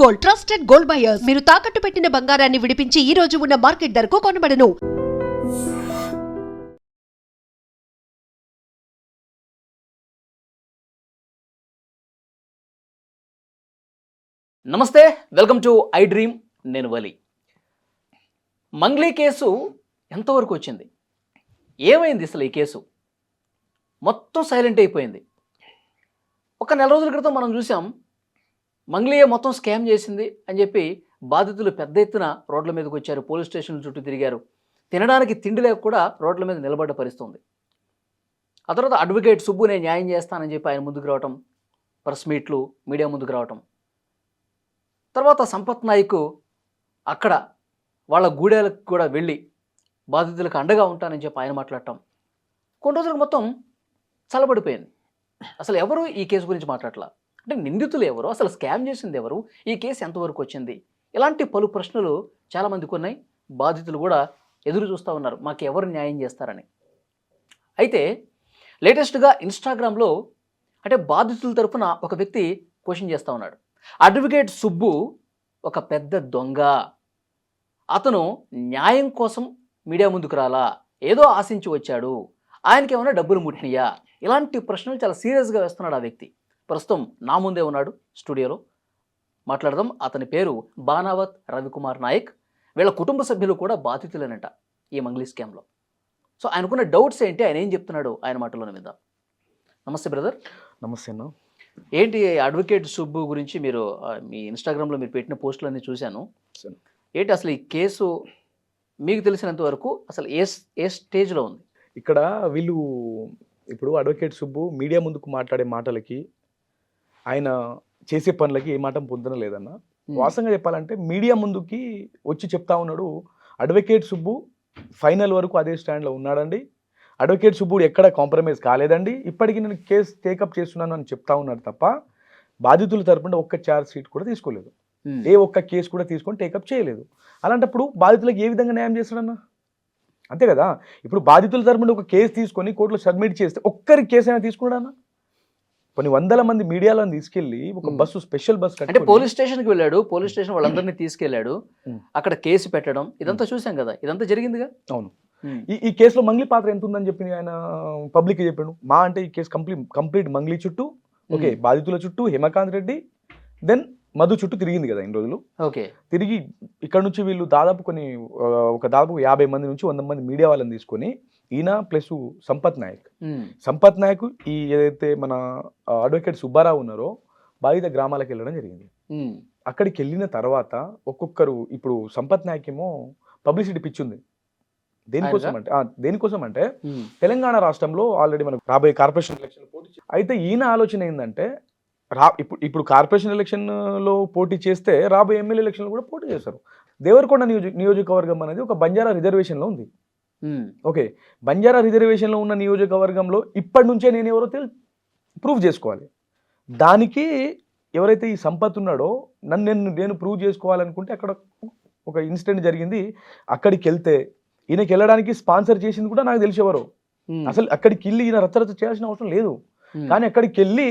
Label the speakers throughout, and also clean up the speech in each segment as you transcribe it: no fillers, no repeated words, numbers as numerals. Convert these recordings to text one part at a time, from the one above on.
Speaker 1: Gold, trusted gold buyers. మీరు తాకట్టు పెట్టిన బంగారాన్ని విడిపించి ఈ రోజు ఉన్న మార్కెట్ ధరకు కొనబడను.
Speaker 2: నమస్తే, వెల్కమ్ టు ఐ డ్రీమ్. నేను వలి. మంగ్లీ కేసు ఎంతవరకు వచ్చింది? ఏమైంది అసలు ఈ కేసు? మొత్తం సైలెంట్ అయిపోయింది. ఒక నెల రోజుల క్రితం మనం చూసాం, మంగ్లీయే మొత్తం స్కామ్ చేసింది అని చెప్పి బాధితులు పెద్ద ఎత్తున రోడ్ల మీదకి వచ్చారు, పోలీస్ స్టేషన్ల చుట్టూ తిరిగారు. తినడానికి తిండి లేక కూడా రోడ్ల మీద నిలబడ్డ పరిస్థితుంది. ఆ తర్వాత అడ్వకేట్ సుబ్బు నేను న్యాయం చేస్తానని చెప్పి ఆయన ముందుకు రావటం, ప్రెస్ మీట్లు, మీడియా ముందుకు రావటం. తర్వాత సంపత్ నాయక్ అక్కడ వాళ్ళ గూడెలకు కూడా వెళ్ళి బాధితులకు అండగా ఉంటానని చెప్పి ఆయన మాట్లాడటం. కొన్ని రోజులకు మొత్తం చల్లబడిపోయింది. అసలు ఎవరు ఈ కేసు గురించి మాట్లాడలా. అంటే నిందితులు ఎవరు, అసలు స్కామ్ చేసింది ఎవరు, ఈ కేసు ఎంతవరకు వచ్చింది, ఇలాంటి పలు ప్రశ్నలు చాలామందికి ఉన్నాయి. బాధితులు కూడా ఎదురు చూస్తూ ఉన్నారు, మాకు ఎవరు న్యాయం చేస్తారని. అయితే లేటెస్ట్గా ఇన్స్టాగ్రామ్లో అంటే బాధితుల తరఫున ఒక వ్యక్తి క్వశ్చన్ చేస్తూ ఉన్నాడు. అడ్వకేట్ సుబ్బు ఒక పెద్ద దొంగ, అతను న్యాయం కోసం మీడియా ముందుకు రాలా, ఏదో ఆశించి వచ్చాడు, ఆయనకి ఏమైనా డబ్బులు ముట్టినయా, ఇలాంటి ప్రశ్నలు చాలా సీరియస్గా వేస్తున్నాడు ఆ వ్యక్తి. ప్రస్తుతం నా ముందే ఉన్నాడు స్టూడియోలో, మాట్లాడదాం. అతని పేరు బానావత్ రవికుమార్ నాయక్. వీళ్ళ కుటుంబ సభ్యులు కూడా బాధితులేనట ఈ మంగ్లీ స్కామ్లో. సో ఆయనకున్న డౌట్స్ ఏంటి, ఆయన ఏం చెప్తున్నాడు, ఆయన మాటలోనే విందాం. నమస్తే బ్రదర్.
Speaker 3: నమస్తే అన్న.
Speaker 2: ఏంటి అడ్వకేట్ సుబ్బు గురించి మీరు మీ ఇన్స్టాగ్రామ్లో మీరు పెట్టిన పోస్టులన్నీ చూశాను. ఏంటి అసలు ఈ కేసు మీకు తెలిసినంత వరకు అసలు ఏ స్టేజ్లో ఉంది?
Speaker 3: ఇక్కడ వీళ్ళు ఇప్పుడు అడ్వకేట్ సుబ్బు మీడియా ముందుకు మాట్లాడే మాటలకి, ఆయన చేసే పనులకి ఏ మాట పొందడం లేదన్న. వాస్తవంగా చెప్పాలంటే మీడియా ముందుకి వచ్చి చెప్తా ఉన్నాడు, అడ్వకేట్ సుబ్బు ఫైనల్ వరకు అదే స్టాండ్లో ఉన్నాడండి, అడ్వకేట్ సుబ్బు ఎక్కడ కాంప్రమైజ్ కాలేదండి, ఇప్పటికీ నేను కేసు టేకప్ చేస్తున్నాను అని చెప్తా ఉన్నాడు తప్ప బాధితుల తరపున ఒక్క ఛార్జ్ షీట్ కూడా తీసుకోలేదు, ఏ ఒక్క కేసు కూడా తీసుకొని టేకప్ చేయలేదు. అలాంటప్పుడు బాధితులకు ఏ విధంగా న్యాయం చేస్తాడన్నా? అంతే కదా. ఇప్పుడు బాధితుల తరపున ఒక కేసు తీసుకొని కోర్టులో సబ్మిట్ చేస్తే ఒక్కరి కేసు అయినా తీసుకున్నాడన్నా? కొన్ని వందల మంది మీడియాలో తీసుకెళ్లి ఒక బస్సు, స్పెషల్ బస్
Speaker 2: అంటే పోలీస్ స్టేషన్కి వెళ్ళాడు, పోలీస్ స్టేషన్ వాళ్ళందరినీ తీసుకెళ్లాడు, అక్కడ కేసు పెట్టడం, ఇదంతా చూసాం కదా, ఇదంతా జరిగిందిగా.
Speaker 3: అవును. ఈ కేసులో మంగ్లీ పాత్ర ఎంత ఉందని చెప్పి ఆయన పబ్లిక్కి చెప్పాడు. మా అంటే ఈ కేసు కంప్లీట్ మంగ్లీ చుట్టూ, ఓకే, బాధితుల చుట్టూ, హేమకాంత్ రెడ్డి, దెన్ మధు చుట్టూ తిరిగింది కదా ఇన్ని రోజులు.
Speaker 2: ఓకే,
Speaker 3: తిరిగి ఇక్కడ నుంచి వీళ్ళు దాదాపు దాదాపు 50 మంది నుంచి 100 మంది మీడియా వాళ్ళని తీసుకొని, ఈయన ప్లస్ సంపత్ నాయక్ ఈ ఏదైతే మన అడ్వకేట్ సుబ్బారావు ఉన్నారో బాధిత గ్రామాలకు వెళ్ళడం జరిగింది. అక్కడికి వెళ్ళిన తర్వాత ఒక్కొక్కరు, ఇప్పుడు సంపత్ నాయక్ ఏమో పబ్లిసిటీ పిచ్చుంది. దేనికోసం అంటే తెలంగాణ రాష్ట్రంలో ఆల్రెడీ మనకు రాబోయే కార్పొరేషన్ ఎలక్షన్ పోటీ, అయితే ఈయన ఆలోచన ఏంటంటే ఇప్పుడు కార్పొరేషన్ ఎలక్షన్లో పోటీ చేస్తే రాబోయే ఎమ్మెల్యే ఎలక్షన్లో కూడా పోటీ చేస్తారు. దేవరకొండ నియోజకవర్గం అనేది ఒక బంజారా రిజర్వేషన్లో ఉంది. ఓకే, బంజారా రిజర్వేషన్లో ఉన్న నియోజకవర్గంలో ఇప్పటి నుంచే నేను ఎవరో ప్రూవ్ చేసుకోవాలి. దానికి ఎవరైతే ఈ సంపత్ ఉన్నాడో నేను ప్రూవ్ చేసుకోవాలనుకుంటే అక్కడ ఒక ఇన్సిడెంట్ జరిగింది. అక్కడికి వెళ్తే ఈయనకి వెళ్ళడానికి స్పాన్సర్ చేసింది కూడా నాకు తెలిసి ఎవరో. అసలు అక్కడికి వెళ్ళి ఈయన రచ్చరచ్చ చేయాల్సిన అవసరం లేదు. కానీ అక్కడికి వెళ్ళి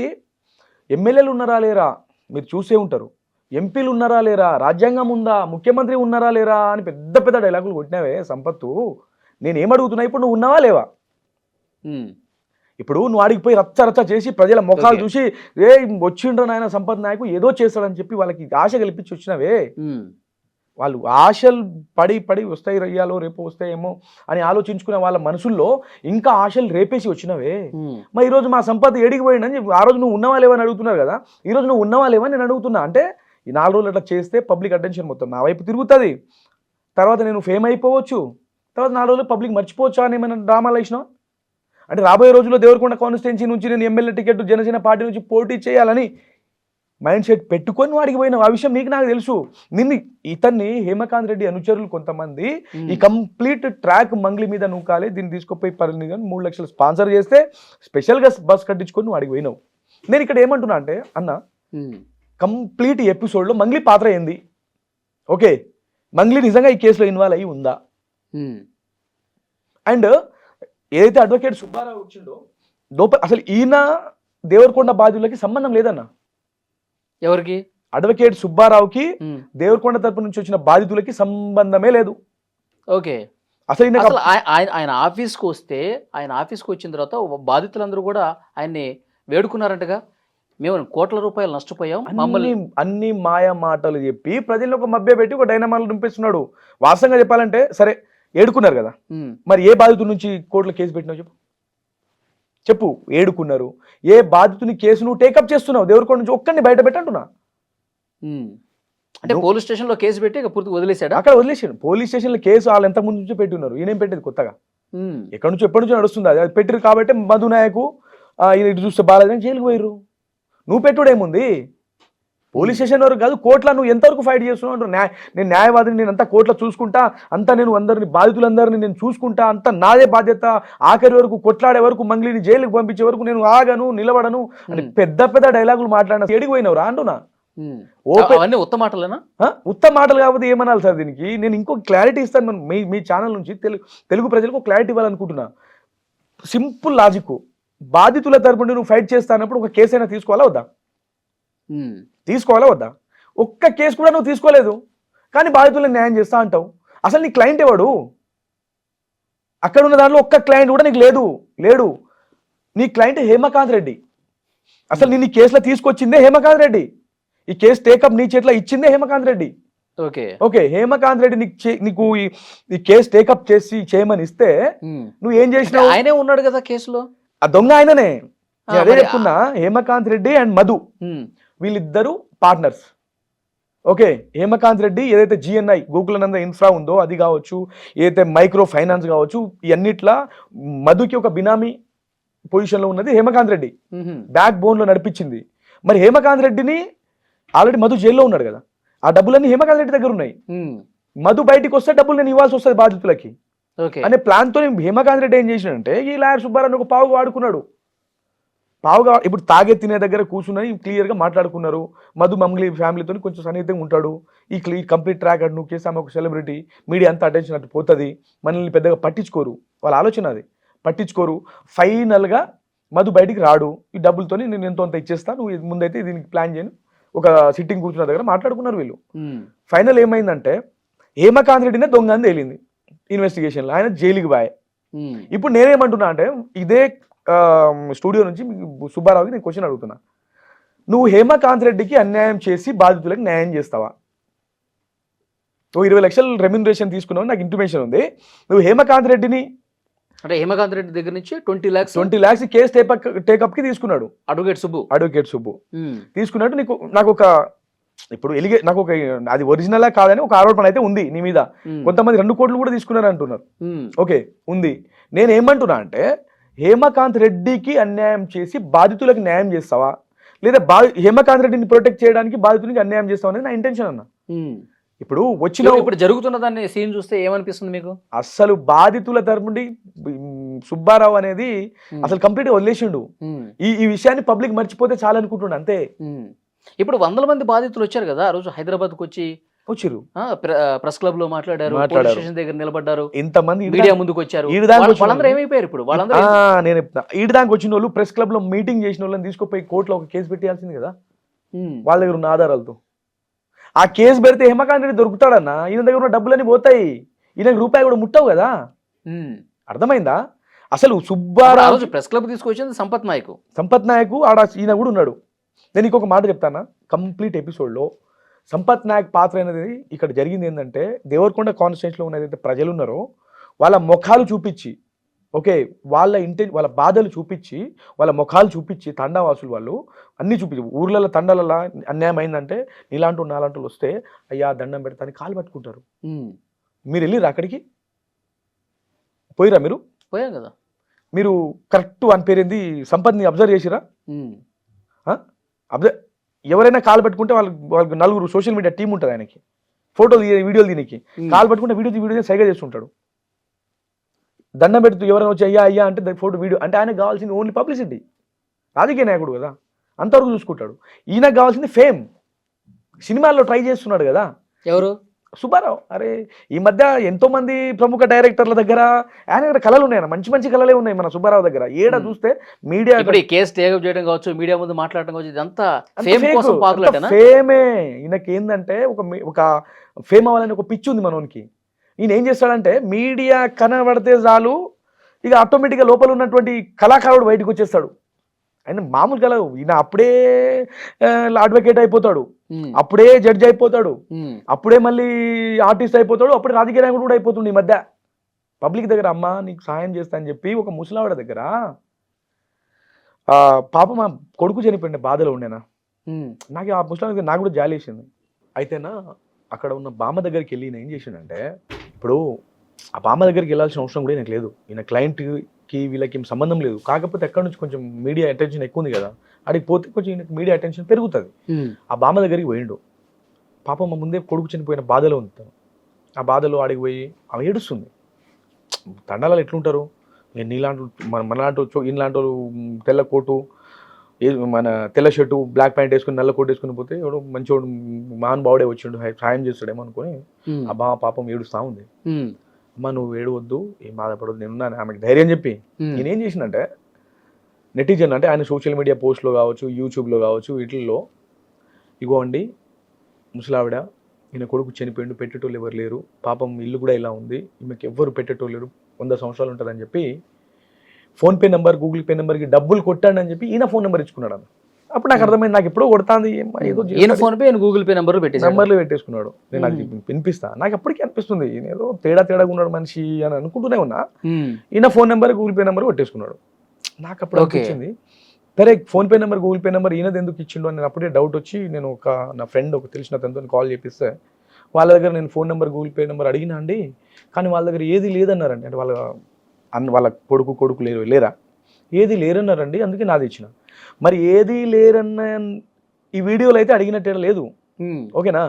Speaker 3: ఎమ్మెల్యేలు ఉన్నారా లేరా మీరు చూసే ఉంటారు, ఎంపీలు ఉన్నారా లేరా, రాజ్యాంగం ఉందా, ముఖ్యమంత్రి ఉన్నారా లేరా అని పెద్ద పెద్ద డైలాగులు కొట్టినావే సంపత్తు. నేనేమడుగుతున్నా, ఇప్పుడు నువ్వు ఉన్నావా లేవా? ఇప్పుడు నువ్వు ఆడికి పోయి రచ్చ చేసి ప్రజల ముఖాలు చూసి వచ్చిండ్రు నాయన సంపత్ నాయకు ఏదో చేస్తాడని చెప్పి వాళ్ళకి ఆశ కల్పించి వచ్చినవే. వాళ్ళు ఆశలు పడి వస్తాయి, రయ్యాలో రేపు వస్తాయేమో అని ఆలోచించుకునే వాళ్ళ మనసుల్లో ఇంకా ఆశలు రేపేసి వచ్చినవే. మరి ఈరోజు మా సంపత్ ఏడికి పోయిండని చెప్పి ఆ రోజు నువ్వు ఉన్నవా లేవా అని అడుగుతున్నారు కదా, ఈరోజు నువ్వు ఉన్నవా లేవా నేను అడుగుతున్నా. అంటే ఈ 4 రోజులు అట్లా చేస్తే పబ్లిక్ అటెన్షన్ మొత్తం నా వైపు తిరుగుతుంది, తర్వాత నేను ఫేమ్ అయిపోవచ్చు, తర్వాత 4 రోజులు పబ్లిక్ మర్చిపోవచ్చా అని ఏమైనా డ్రామాలు వేసినావు? అంటే రాబోయే రోజుల్లో దేవరకొండ కాన్స్టిట్యున్సీ నుంచి నేను ఎమ్మెల్యే టికెట్ జనసేన పార్టీ నుంచి పోటీ చేయాలని మైండ్ సెట్ పెట్టుకొని వాడికి పోయిన ఆ విషయం నీకు నాకు తెలుసు. ఇతన్ని హేమకాంత్ రెడ్డి అనుచరులు కొంతమంది ఈ కంప్లీట్ ట్రాక్ మంగ్లీ మీద నూకాలి, దీన్ని తీసుకుపోయి 3 లక్షలు స్పాన్సర్ చేస్తే స్పెషల్గా బస్ కట్టించుకొని నువ్వు వాడికి పోయినావు. నేను ఇక్కడ ఏమంటున్నా అంటే అన్న, కంప్లీట్ ఎపిసోడ్లో మంగ్లీ పాత్ర ఏంది? ఓకే, మంగ్లీ నిజంగా ఈ కేసులో ఇన్వాల్వ్ అయ్యి ఉందా? అండ్ ఏదైతే అడ్వకేట్ సుబ్బారావు వచ్చిండో అసలు ఈయన దేవరకొండ బాధ్యులకి సంబంధం లేదన్న.
Speaker 2: ఎవరికి?
Speaker 3: అడ్వకేట్ సుబ్బారావుకి దేవరకొండ తరపు నుంచి వచ్చిన బాధితులకి సంబంధమే లేదు.
Speaker 2: ఓకే.
Speaker 3: అసలు ఈయనకు
Speaker 2: అసలు ఆయన ఆఫీస్కి వస్తే, ఆయన ఆఫీస్కి వచ్చిన తర్వాత బాధితులందరూ కూడా ఆయన్ని వేడుకున్నారంటగా, మేము కోట్ల రూపాయలు నష్టపోయాం, మమ్మల్ని
Speaker 3: అన్ని మాయా మాటలు చెప్పి ప్రజల్లో ఒక మభ్య పెట్టి ఒక డైనమాలు నింపిస్తున్నాడు. వాస్తవంగా చెప్పాలంటే సరే ఏడుకున్నారు కదా, మరి ఏ బాధితుల నుంచి కోర్టులో కేసు పెట్టినావు చెప్పు. ఏడుకున్నారు, ఏ బాధితుని కేసు నువ్వు టేకప్ చేస్తున్నావు? దేవరకొండ నుంచి ఒక్కడిని బయట పెట్టంటున్నా.
Speaker 2: అంటే పోలీస్ స్టేషన్లో కేసు పెట్టి ఇక పూర్తి వదిలేశాడు.
Speaker 3: అక్కడ వదిలేసాడు. పోలీస్ స్టేషన్లో కేసు వాళ్ళు ఎంత ముందు నుంచి పెట్టి ఉన్నారు, ఈయనేం పెట్టేది కొత్తగా, ఎక్కడి నుంచి ఎప్పటి నుంచో నడుస్తుంది. అది పెట్టిరు కాబట్టి మధు నాయకు ఇటు చూస్తే బాగాలేదని జైలుకు పోయిర్రు. నువ్వు పెట్టుడేముంది? పోలీస్ స్టేషన్ వరకు కాదు, కోర్టులో నువ్వు ఎంతవరకు ఫైట్ చేస్తున్నావు అంటారు. నేను న్యాయవాదిని, నేను అంతా కోర్టులో చూసుకుంటా, అంతా నేను అందరిని బాధితులందరినీ నేను చూసుకుంటా, అంతా నాదే బాధ్యత, ఆఖరి వరకు కొట్లాడే వరకు మంగ్లీని జైలుకి పంపించే వరకు నేను ఆగను నిలబడను అని పెద్ద పెద్ద డైలాగులు మాట్లాడిన ఎడికి పోయినవు అంటున్నా.
Speaker 2: ఉత్త మాటలేనా?
Speaker 3: ఉత్త మాటలు కాకపోతే ఏమనాలి సార్ దీనికి? నేను ఇంకో క్లారిటీ ఇస్తాను మీ ఛానల్ నుంచి తెలుగు ప్రజలకు క్లారిటీ ఇవ్వాలనుకుంటున్నా. సింపుల్ లాజిక్, బాధితుల తరపున నువ్వు ఫైట్ చేస్తానప్పుడు ఒక కేసు అయినా తీసుకోవాలా వద్దా? తీసుకోవాలా వద్దా? ఒక్క కేసు కూడా నువ్వు తీసుకోలేదు, కానీ బాధితులను న్యాయం చేస్తా అంటావు. అసలు నీ క్లయింట్ ఎవడు? అక్కడ ఉన్న దాంట్లో ఒక్క క్లయింట్ కూడా నీకు లేడు. నీ క్లయింట్ హేమకాంత్ రెడ్డి. అసలు నేను ఈ కేసులో తీసుకొచ్చిందే హేమకాంత్ రెడ్డి. ఈ కేసు టేకప్ నీ చేతిలో ఇచ్చిందే హేమకాంత్ రెడ్డి. ఓకే, హేమకాంత్ రెడ్డి నీకు ఈ కేసు టేకప్ చేసి చేయమని ఇస్తే నువ్వు ఏం చేసినావు?
Speaker 2: ఆయనే ఉన్నాడు కదా కేసులో,
Speaker 3: ఆ దొంగ ఆయననే. అదే చెప్తున్నా, హేమకాంత్ రెడ్డి అండ్ మధు వీళ్ళిద్దరు పార్ట్నర్స్. ఓకే, హేమకాంత్ రెడ్డి ఏదైతే జిఎన్ఐ గోకులానంద ఇన్ఫ్రా ఉందో అది కావచ్చు, ఏదైతే మైక్రో ఫైనాన్స్ కావచ్చు, ఇవన్నిట్లా మధుకి ఒక బినామీ పొజిషన్లో ఉన్నది హేమకాంత్ రెడ్డి. బ్యాక్ బోన్లో నడిపించింది. మరి హేమకాంత్ రెడ్డిని ఆల్రెడీ మధు జైల్లో ఉన్నాడు కదా, ఆ డబ్బులన్నీ హేమకాంత్ రెడ్డి దగ్గర ఉన్నాయి. మధు బయటికి వస్తే డబ్బులు నేను ఇవ్వాల్సి వస్తుంది బాధితులకి అనే ప్లాన్తో హేమకాంత్ రెడ్డి ఏం చేసినాడంటే ఈ లాయర్ సుబ్బారావు ఒక పావుగా వాడుకున్నాడు. ఇప్పుడు తాగే తినే దగ్గర కూర్చుని క్లియర్గా మాట్లాడుకున్నారు. మధు మంగ్లీ ఫ్యామిలీతో కొంచెం సన్నిహితంగా ఉంటాడు. ఈ కంప్లీట్ ట్రాక్ అటు నువ్వు కేసు, ఆమె ఒక సెలబ్రిటీ, మీడియా అంతా అటెన్షన్ అటు పోతుంది, మనల్ని పెద్దగా పట్టించుకోరు, వాళ్ళ ఆలోచన అది, పట్టించుకోరు. ఫైనల్గా మధు బయటికి రాడు, ఈ డబ్బులతో నేను ఎంతో అంత ఇచ్చేస్తా, నువ్వు ముందైతే దీనికి ప్లాన్ చేయను, ఒక సిట్టింగ్ కూర్చున్న దగ్గర మాట్లాడుకున్నారు వీళ్ళు. ఫైనల్ ఏమైందంటే హేమకాంత్ రెడ్డినే దొంగ అని తేలింది ఇన్వెస్టిగేషన్లో, ఆయన జైలుకి బాయ్. ఇప్పుడు నేనేమంటున్నా అంటే ఇదే స్టూడియో నుంచి సుబ్బారావుకి నేను క్వశ్చన్ అడుగుతున్నా, నువ్వు హేమకాంత్ రెడ్డికి అన్యాయం చేసి బాధితులకు న్యాయం చేస్తావా? నువ్వు 20 లక్షలు రెమ్యునరేషన్ తీసుకున్నావు, నాకు ఇంటిమేషన్ ఉంది. నువ్వు హేమకాంత్ రెడ్డిని
Speaker 2: అంటే హేమకాంత్ రెడ్డి దగ్గర నుంచి 20
Speaker 3: lakhs కేసు టేకప్ కి తీసుకున్నాడు అడ్వకేట్ సుబ్బు తీసుకున్నట్టు నాకు ఒక ఇప్పుడు నాకు ఒక అది ఒరిజినల్ కాదని ఒక ఆరోపణ అయితే ఉంది నీ మీద. కొంతమంది 2 కోట్లు కూడా తీసుకున్నారు అంటున్నారు. ఓకే ఉంది. నేను ఏమంటున్నా అంటే హేమకాంత్ రెడ్డికి అన్యాయం చేసి బాధితులకు న్యాయం చేస్తావా, లేదా హేమకాంత్ రెడ్డిని ప్రొటెక్ట్ చేయడానికి బాధితులకి అన్యాయం చేస్తావా అనేది నా ఇంటెన్షన్ అన్న. ఇప్పుడు
Speaker 2: జరుగుతున్న దాన్ని సీన్ చూస్తే ఏమనిపిస్తుంది మీకు?
Speaker 3: అసలు బాధితుల తరపుండి సుబ్బారావు అనేది అసలు కంప్లీట్ గా వదిలేసిండు. ఈ విషయాన్ని పబ్లిక్ మర్చిపోతే చాలా అనుకుంటుండ అంతే.
Speaker 2: ఇప్పుడు 100 మంది బాధితులు వచ్చారు కదా ఆ రోజు హైదరాబాద్ కు వచ్చిరు, ప్రెస్ క్లబ్ లో మాట్లాడారు, పోలీస్ స్టేషన్ దగ్గర నిలబడ్డారు, ఇంతమంది మీడియా ముందుకు వచ్చారు. వాళ్ళందరూ ఏమైపోయారు? ఇప్పుడు
Speaker 3: నేను ఈడి దానికి వచ్చిన వాళ్ళు ప్రెస్ క్లబ్ లో మీటింగ్ చేసిన వాళ్ళని తీసుకుపోయి కోర్టులో ఒక కేసు పెట్టాల్సింది కదా వాళ్ళ దగ్గర ఉన్న ఆధారాలతో. ఆ కేసు పెడితే హేమకాంత్ రెడ్డి దొరుకుతాడన్నా, ఈయన దగ్గర ఉన్న డబ్బులన్నీ పోతాయి, ఈయనకు రూపాయి కూడా ముట్టవు కదా. అర్థమైందా? అసలు సుబ్బారావు
Speaker 2: ప్రెస్ క్లబ్ తీసుకొచ్చింది సంపత్ నాయక్
Speaker 3: ఆడ ఈయన కూడా ఉన్నాడు. నేను ఇంకొక మాట చెప్తానా, కంప్లీట్ ఎపిసోడ్లో సంపత్ నాయక్ పాత్ర అనేది ఇక్కడ జరిగింది ఏంటంటే దేవరకొండ కాన్స్టిట్యూన్సీలో ఉన్న ఏదైతే ప్రజలు ఉన్నారో వాళ్ళ ముఖాలు చూపించి, ఓకే వాళ్ళ బాధలు చూపించి, వాళ్ళ ముఖాలు చూపించి, తండావాసులు వాళ్ళు అన్నీ చూపించి, ఊర్లలో తండాలలో అన్యాయం అయిందంటే నీలాంటి నాలాంటి వస్తే అయ్యా దండం పెడతాని కాలు పట్టుకుంటారు. మీరు వెళ్ళిరా అక్కడికి? పోయిరా? మీరు
Speaker 2: పోయాం కదా.
Speaker 3: మీరు కరెక్ట్ అని పేరేంది సంపత్ని అబ్జర్వ్ చేసిరా? ఎవరైనా కాలు పెట్టుకుంటే వాళ్ళకి 4 సోషల్ మీడియా టీం ఉంటుంది, ఆయనకి ఫోటోలు వీడియోలు దీనికి కాలు పెట్టుకుంటే వీడియో సైగా చేస్తుంటాడు. దండం పెడుతూ ఎవరైనా వచ్చి అయ్యా అంటే ఫోటో వీడియో అంటే ఆయనకు కావాల్సింది ఓన్లీ పబ్లిసిటీ. రాజకీయ నాయకుడు కదా, అంతవరకు చూసుకుంటాడు. ఈయనకు కావాల్సింది ఫేమ్. సినిమాల్లో ట్రై చేస్తున్నాడు కదా.
Speaker 2: ఎవరు?
Speaker 3: సుబ్బారావు అరే ఈ మధ్య ఎంతో మంది ప్రముఖ డైరెక్టర్ల దగ్గర ఆయన దగ్గర కళలు ఉన్నాయి, మంచి మంచి కళలే ఉన్నాయి మన సుబ్బారావు దగ్గర. ఏడ చూస్తే మీడియా
Speaker 2: ఇప్పుడు ఈ కేసు టేకప్ చేయడం కావచ్చు, మీడియా ముందు మాట్లాడడం కావచ్చు, ఇదంతా ఫేమ్ కోసం పాకులాటేనా?
Speaker 3: ఫేమే. ఈయనకి ఏంటంటే ఒక ఫేమ్ అవ్వాలని ఒక పిచ్చి ఉంది మనోనికి. ఈయన ఏం చేస్తాడంటే మీడియా కనబడితే చాలు ఇక ఆటోమేటిక్గా లోపల ఉన్నటువంటి కళాకారుడు బయటకు వచ్చేస్తాడు. ఆయన మామూలు కళ ఈయన అప్పుడే అడ్వకేట్ అయిపోతాడు, అప్పుడే జడ్జి అయిపోతాడు, అప్పుడే మళ్ళీ ఆర్టిస్ట్ అయిపోతాడు, అప్పుడే రాజకీయ నాయకుడు కూడా అయిపోతుంది. ఈ మధ్య పబ్లిక్ దగ్గర అమ్మ నీకు సహాయం చేస్తా అని చెప్పి ఒక ముసలావిడ దగ్గర పాప మా కొడుకు చనిపోయిన బాధలో ఉండేనా, నాకు ఆ ముసలావిడ దగ్గర నాకు కూడా జాలి వేసింది. అయితేనా అక్కడ ఉన్న బామ్మ దగ్గరికి వెళ్ళి నేను ఏం చేసిండంటే, ఇప్పుడు ఆ బామ్మ దగ్గరికి వెళ్ళాల్సిన అవసరం కూడా నాకు లేదు, ఈయన క్లయింట్కి వీళ్ళకి ఏం సంబంధం లేదు. కాకపోతే ఎక్కడి నుంచి కొంచెం మీడియా అటెన్షన్ ఎక్కువ ఉంది కదా, అడిగి పోతే కొంచెం ఈయనకి మీడియా అటెన్షన్ పెరుగుతుంది. ఆ బామ్మ దగ్గరికి పోయిండు. పాపం మా ముందే కొడుకు చనిపోయిన బాధలో ఉంది తను. ఆ బాధలో ఆడికి పోయి ఆమె ఏడుస్తుంది. తండాలలో ఎట్లుంటారు, నీలాంటి మనలాంటి ఈయనలాంటి తెల్ల కోటు మన తెల్ల షర్టు బ్లాక్ ప్యాంట్ వేసుకుని నల్ల కోట్ వేసుకుని పోతే ఎవడో మంచివాడు మహానుభావుడే వచ్చిండు సాయం చేస్తాడేమో అనుకుని ఆ బామ్మ పాపం ఏడుస్తూ ఉంది. అమ్మ నువ్వు ఏడవద్దు, ఏం బాధపడవద్దు, నేనున్నాను ఆమెకి ధైర్యం చెప్పి. నేనేం చేసినంటే నెటిజన్ అంటే ఆయన సోషల్ మీడియా పోస్ట్లో కావచ్చు, యూట్యూబ్లో కావచ్చు, వీటిల్లో ఇగో అండి ముసలావిడ ఈయన కొడుకు చనిపోయిండు, పెట్టేటోళ్ళు ఎవరు లేరు, పాపం ఇల్లు కూడా ఇలా ఉంది, ఈమెకి ఎవ్వరు పెట్టేటోళ్ళు లేరు, 100 సంవత్సరాలు ఉంటుందని చెప్పి ఫోన్పే నెంబర్ గూగుల్ పే నెంబర్కి డబ్బులు కొట్టాడు అని చెప్పి ఈయన ఫోన్ నెంబర్ ఇచ్చుకున్నాడు. అప్పుడు నాకు అర్థమైంది, నాకు ఎప్పుడో కొడతాంది ఏదో
Speaker 2: ఫోన్ పే గూగుల్ పే నెంబర్లు
Speaker 3: పెట్టేసుకున్నాడు. నేను నాకు వినిపిస్తా, నాకు ఎప్పటికీ అనిపిస్తుంది ఏదో తేడాగా ఉన్నాడు మనిషి అని అనుకుంటూనే ఉన్నా. ఈయన phone number Google Pay number కొట్టేసుకున్నాడు. నాకు అప్పుడు అనిపించింది సరే PhonePe number Google Pay number ఈయనది ఎందుకు ఇచ్చిండు అని అప్పుడే డౌట్ వచ్చి నేను నా ఫ్రెండ్ ఒక తెలిసిన అతనితో కాల్ చేపిస్తే వాళ్ళ దగ్గర నేను phone number Google Pay number అడిగినా అండి, కానీ వాళ్ళ దగ్గర ఏది లేదన్నారండి. అంటే వాళ్ళ కొడుకు లేరా ఏది లేరన్నారండి, అందుకే నాది ఇచ్చిన. మరి ఏది లేరన్న ఈ వీడియోలో అయితే అడిగినట్టే లేదు, ఓకేనా?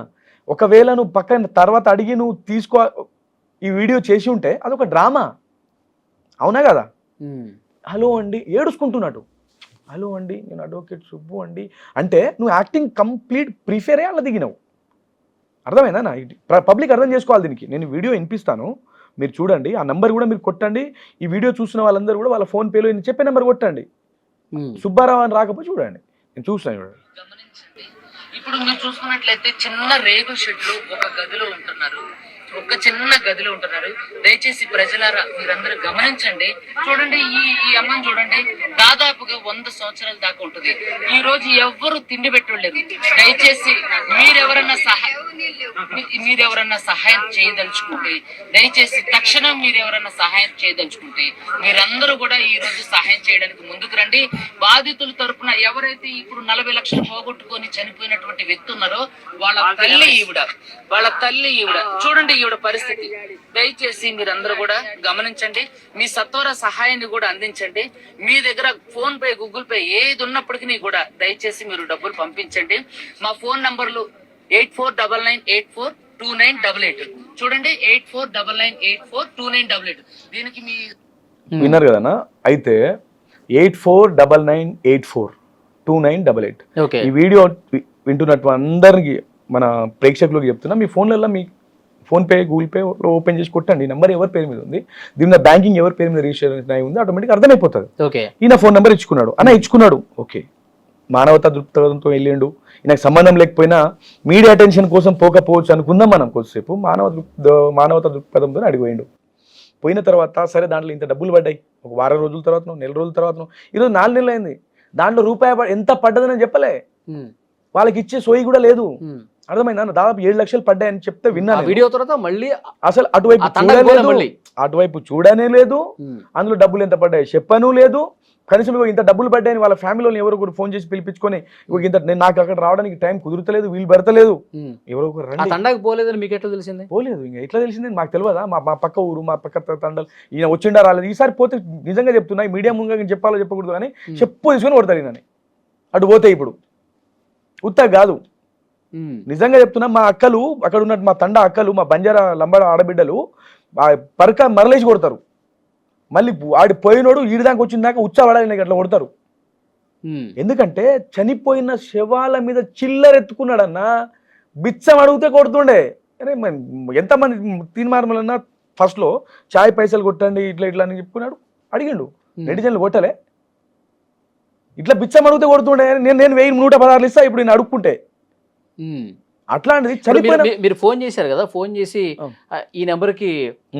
Speaker 3: ఒకవేళ నువ్వు పక్కన తర్వాత అడిగి నువ్వు ఈ వీడియో చేసి ఉంటే అదొక డ్రామా, అవునా కదా? హలో అండి ఏడుచుకుంటున్నాడు, హలో అండి నేను అడ్వకేట్ సుబ్బు అండి అంటే నువ్వు యాక్టింగ్ కంప్లీట్ ప్రిఫేరే అలా దిగినావు. అర్థమైందా నా? పబ్లిక్ అర్థం చేసుకోవాలి దీనికి. నేను వీడియో వినిపిస్తాను, మీరు చూడండి, ఆ నెంబర్ కూడా మీరు కొట్టండి. ఈ వీడియో చూసిన వాళ్ళందరూ కూడా వాళ్ళ ఫోన్పేలో నేను చెప్పే నెంబర్ కొట్టండి. సుబ్బారావు అని రాకపోతే చూడండి, నేను చూస్తాను చూడండి.
Speaker 4: ఇప్పుడు మీరు చూసుకున్నట్లయితే చిన్న రేగు షెడ్లు ఒక గదిలో ఉంటున్నారు, దయచేసి ప్రజలారా మీరందరూ గమనించండి. చూడండి ఈ అమ్మని చూడండి, దాదాపుగా 100 సంవత్సరాల దాకా ఉంటుంది. ఈ రోజు ఎవ్వరు తిండి పెట్టలేదు. దయచేసి మీరెవరన్నా సహాయం చేయదలుచుకుంటే, దయచేసి తక్షణం మీరెవరన్నా సహాయం చేయదలుచుకుంటే మీరందరూ కూడా ఈ రోజు సహాయం చేయడానికి ముందుకు రండి. బాధితుల తరపున ఎవరైతే ఇప్పుడు 40 లక్షలు పోగొట్టుకొని చనిపోయినటువంటి వ్యక్తి ఉన్నారో వాళ్ళ తల్లి ఈవిడ చూడండి ఈవిడ పరిస్థితి. దయచేసి మీరందరూ కూడా గమనించండి, మీ సత్వర సహాయాన్ని కూడా అందించండి. మీ దగ్గర ఫోన్ పే గూగుల్ పే ఏది ఉన్నప్పటికీ కూడా దయచేసి మీరు డబ్బులు పంపించండి. మా ఫోన్ నంబర్లు 8499842988. చూడండి 8499842988. దీనికి మీ
Speaker 3: విన్నారు కదన్నా. అయితే 8499842988. ఈ వీడియో వింటున్నట్టు అందరికి మన ప్రేక్షకులకు చెప్తున్నా, మీ ఫోన్లలో మీ ఫోన్పే గూగుల్ పే ఓపెన్ చేసి కొట్టండి. నెంబర్ ఎవరి పేరు మీద ఉంది, దీని బ్యాంకింగ్ ఎవరి పేరు మీద రిజిస్టర్ అయి ఉంది, ఆటోమేటిక్గా అర్థమైపోతుంది. ఈయన ఫోన్ నెంబర్ ఇచ్చుకున్నాడు, ఓకే, మానవతా దృక్పథంతో వెళ్ళిండు. ఈయనకు సంబంధం లేకపోయినా మీడియా అటెన్షన్ కోసం పోకపోవచ్చు అనుకుందాం మనం కొద్దిసేపు. మానవతా దృక్పథంతో అడిగిపోయిండు. పోయిన తర్వాత సరే దాంట్లో ఇంత డబ్బులు పడ్డాయి, ఒక వారం రోజుల తర్వాత నెల రోజుల తర్వాత ఈరోజు 4 నెలలు అయింది, దాంట్లో రూపాయి ఎంత పడ్డదని చెప్పలే, వాళ్ళకి ఇచ్చే సోయి కూడా లేదు. అర్థమైందా? దాదాపు 7 లక్షలు పడ్డాయని చెప్తే విన్నాను.
Speaker 2: వీడియో తర్వాత మళ్ళీ
Speaker 3: అసలు అటువైపు చూడనే లేదు, అందులో డబ్బులు ఎంత పడ్డాయి చెప్పను లేదు. కనీసం ఇంత డబ్బులు పడ్డాయని వాళ్ళ ఫ్యామిలీలో ఎవరో ఒకరు ఫోన్ చేసి పిలిపించుకొని ఇంత నాకు అక్కడ రావడానికి టైం కుదురుతలేదు, వీలు పెడతలేదు, ఎవరో ఒకరు
Speaker 2: తండాకి పోలేదని మీకు ఎట్లా తెలిసింది?
Speaker 3: పోలేదు, ఇంకా ఎట్లా తెలిసింది మాకు తెలియదా? మా పక్క ఊరు, మా పక్క తండలు, ఈయన వచ్చిండా రాలేదు. ఈసారి పోతే నిజంగా చెప్తున్నా, మీడియా ముందుగా చెప్పాలో చెప్పకూడదు కానీ చెప్పు తీసుకొని కొడతారు ఈయనని. అటు పోతే ఇప్పుడు ఉత్తా కాదు, నిజంగా చెప్తున్నా. మా అక్కలు అక్కడ ఉన్నట్టు మా తండ అక్కలు, మా బంజారా లంబాడ ఆడబిడ్డలు పరక మరలేసి కొడతారు. మళ్ళీ ఆడి పోయినోడు ఈడిదాకా వచ్చిందాకా ఉచ్చబడాలి అట్లా కొడతారు. ఎందుకంటే చనిపోయిన శవాల మీద చిల్లరెత్తుకున్నాడన్నా, బిచ్చం అడిగితే కొడుతుండే. అరే ఎంతమంది తీర్మానమన్నా ఫస్ట్లో చాయ్ పైసలు కొట్టండి ఇట్లా ఇట్లా అని చెప్పుకున్నాడు, అడిగిండు. నెటిజన్లు కొట్టలే, ఇట్లా బిచ్చం అడిగితే కొడుతుండే. నేను 1116 ఇస్తా ఇప్పుడు నేను అడుక్కుంటే. అట్లాంటిది చనిపోయిన
Speaker 2: మీరు ఫోన్ చేశారు కదా, ఫోన్ చేసి ఈ నెంబర్కి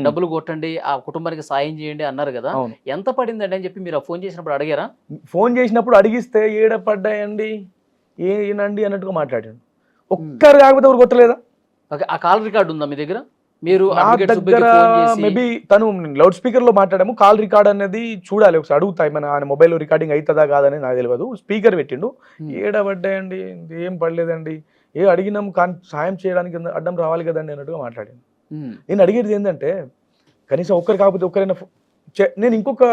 Speaker 2: డబ్బులు కొట్టండి, ఆ కుటుంబానికి సాయం చేయండి అన్నారు కదా, ఎంత పడిందండి అని చెప్పి మీరు ఫోన్ చేసినప్పుడు అడిగారా?
Speaker 3: ఫోన్ చేసినప్పుడు అడిగిస్తే ఏడ పడ్డాయండి ఏనండి అన్నట్టుగా మాట్లాడాను. ఒక్కరు కాకపోతే ఎవరు కొట్టలేదా?
Speaker 2: ఆ కాల్ రికార్డు ఉందా మీ దగ్గర? మీరు
Speaker 3: నా దగ్గర మేబీ తను లౌడ్ స్పీకర్ లో మాట్లాడాము. కాల్ రికార్డ్ అనేది చూడాలి ఒకసారి, అడుగుతాయి మన ఆయన మొబైల్లో రికార్డింగ్ అవుతుందా కాదని నాకు తెలియదు. స్పీకర్ పెట్టిండు, ఏడబడ్డాయండి ఏం పడలేదండి, అడిగినాం కానీ సాయం చేయడానికి అడ్డం రావాలి కదండి అన్నట్టుగా మాట్లాడాను. నేను అడిగేది ఏంటంటే కనీసం ఒక్కరు కాకపోతే ఒక్కరైనా నేను ఇంకొక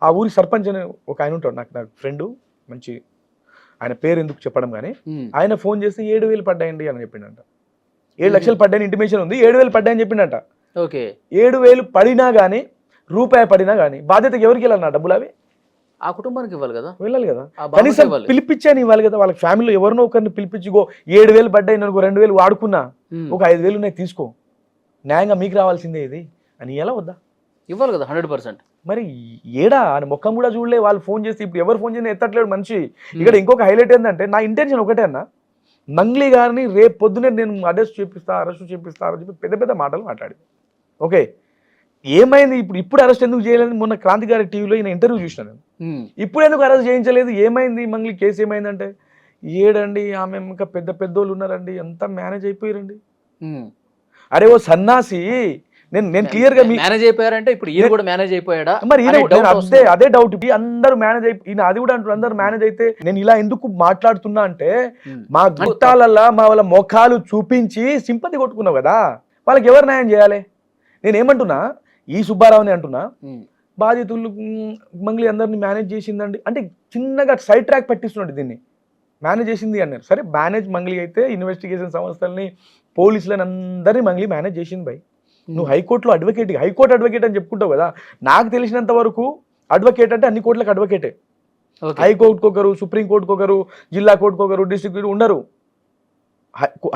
Speaker 3: ఆ ఊరి సర్పంచ్ అని ఒక ఆయన ఉంటాడు నాకు ఫ్రెండ్, మంచి ఆయన పేరు ఎందుకు చెప్పడం కానీ, ఆయన ఫోన్ చేసి 7,000 పడ్డాయండి అని చెప్పిండంట. 7 లక్షలు పడ్డాయని ఇంటిమేషన్ ఉంది, 7,000 పడ్డాయని చెప్పిండట.
Speaker 2: ఓకే,
Speaker 3: 7,000 పడినా కానీ రూపాయి పడినా కానీ బాధ్యతకి ఎవరికి వెళ్ళాలన్నా డబ్బులు అవి
Speaker 2: ఆ కుటుంబానికి ఇవ్వాలి కదా,
Speaker 3: వెళ్ళాలి కదా. కనీసం పిలిపించాని ఇవ్వాలి కదా, వాళ్ళకి ఫ్యామిలీలో ఎవరినో ఒకరిని పిలిపించుకో 7,000 పడ్డాయి అనుకో, 2,000 వాడుకున్నా, ఒక 5,000 ఉన్నాయి తీసుకో, న్యాయంగా మీకు రావాల్సిందే ఇది అని ఎలా వద్దా
Speaker 2: ఇవ్వాలి కదా 100%.
Speaker 3: మరి ఏడా అని ముఖం కూడా చూడలే. వాళ్ళు ఫోన్ చేసి ఇప్పుడు ఎవరు ఫోన్ చేసి ఎత్తట్లేడు మనిషి. ఇక్కడ ఇంకొక హైలైట్ ఏంటంటే నా ఇంటెన్షన్ ఒకటే అన్న, మంగ్లీ గారిని రేపు పొద్దునే నేను అరెస్ట్ చేపిస్తా అని చెప్పి పెద్ద పెద్ద మాటలు మాట్లాడి. ఓకే, ఏమైంది ఇప్పుడు అరెస్ట్ ఎందుకు చేయలేదు? మొన్న క్రాంతి గారి టీవీలో ఈయన ఇంటర్వ్యూ చూసిన నేను, ఇప్పుడు ఎందుకు అరెస్ట్ చేయించలేదు, ఏమైంది మంగ్లీ కేసు ఏమైందంటే, ఏడండి ఆమె ఇంకా పెద్ద పెద్దోళ్ళు ఉన్నారండి, అంతా మేనేజ్ అయిపోయారండి. అరే ఓ సన్నాసి, నేను క్లియర్ గా
Speaker 2: మేనేజ్ అయిపోయారంటే ఇప్పుడు ఈయన కూడా మేనేజ్ అయిపోయాడా?
Speaker 3: మరి అదే డౌట్. అందరూ మేనేజ్ ఈయన అది కూడా అంటారు, అందరూ మేనేజ్ అయితే. నేను ఇలా ఎందుకు మాట్లాడుతున్నా అంటే, మా గుట్టాలల్లా మా వాళ్ళ ముఖాలు చూపించి సింపతి కొట్టుకున్నావు కదా, వాళ్ళకి ఎవరు న్యాయం చేయాలి? నేను ఏమంటున్నా, ఈ సుబ్బారావుని అంటున్నా, బాధితులు మంగ్లీ అందరినీ మేనేజ్ చేసిందండి అంటే చిన్నగా సైడ్ ట్రాక్ పట్టిస్తున్నాడు, దీన్ని మేనేజ్ చేసింది అన్నారు. సరే మేనేజ్ మంగ్లీ అయితే ఇన్వెస్టిగేషన్ సంస్థల్ని పోలీసులను అందరినీ మంగ్లీ మేనేజ్ చేసింది బై. నువ్వు హైకోర్టులో హైకోర్టు అడ్వకేట్ అని చెప్పుకుంటావు కదా, నాకు తెలిసినంత వరకు అడ్వకేట్ అంటే అన్ని కోర్టులకు అడ్వకేటే. హైకోర్టుకు ఒకరు, సుప్రీంకోర్టుకు ఒకరు, జిల్లా కోర్టుకు ఒకరు, డిస్ట్రిక్ట్ ఉండరు.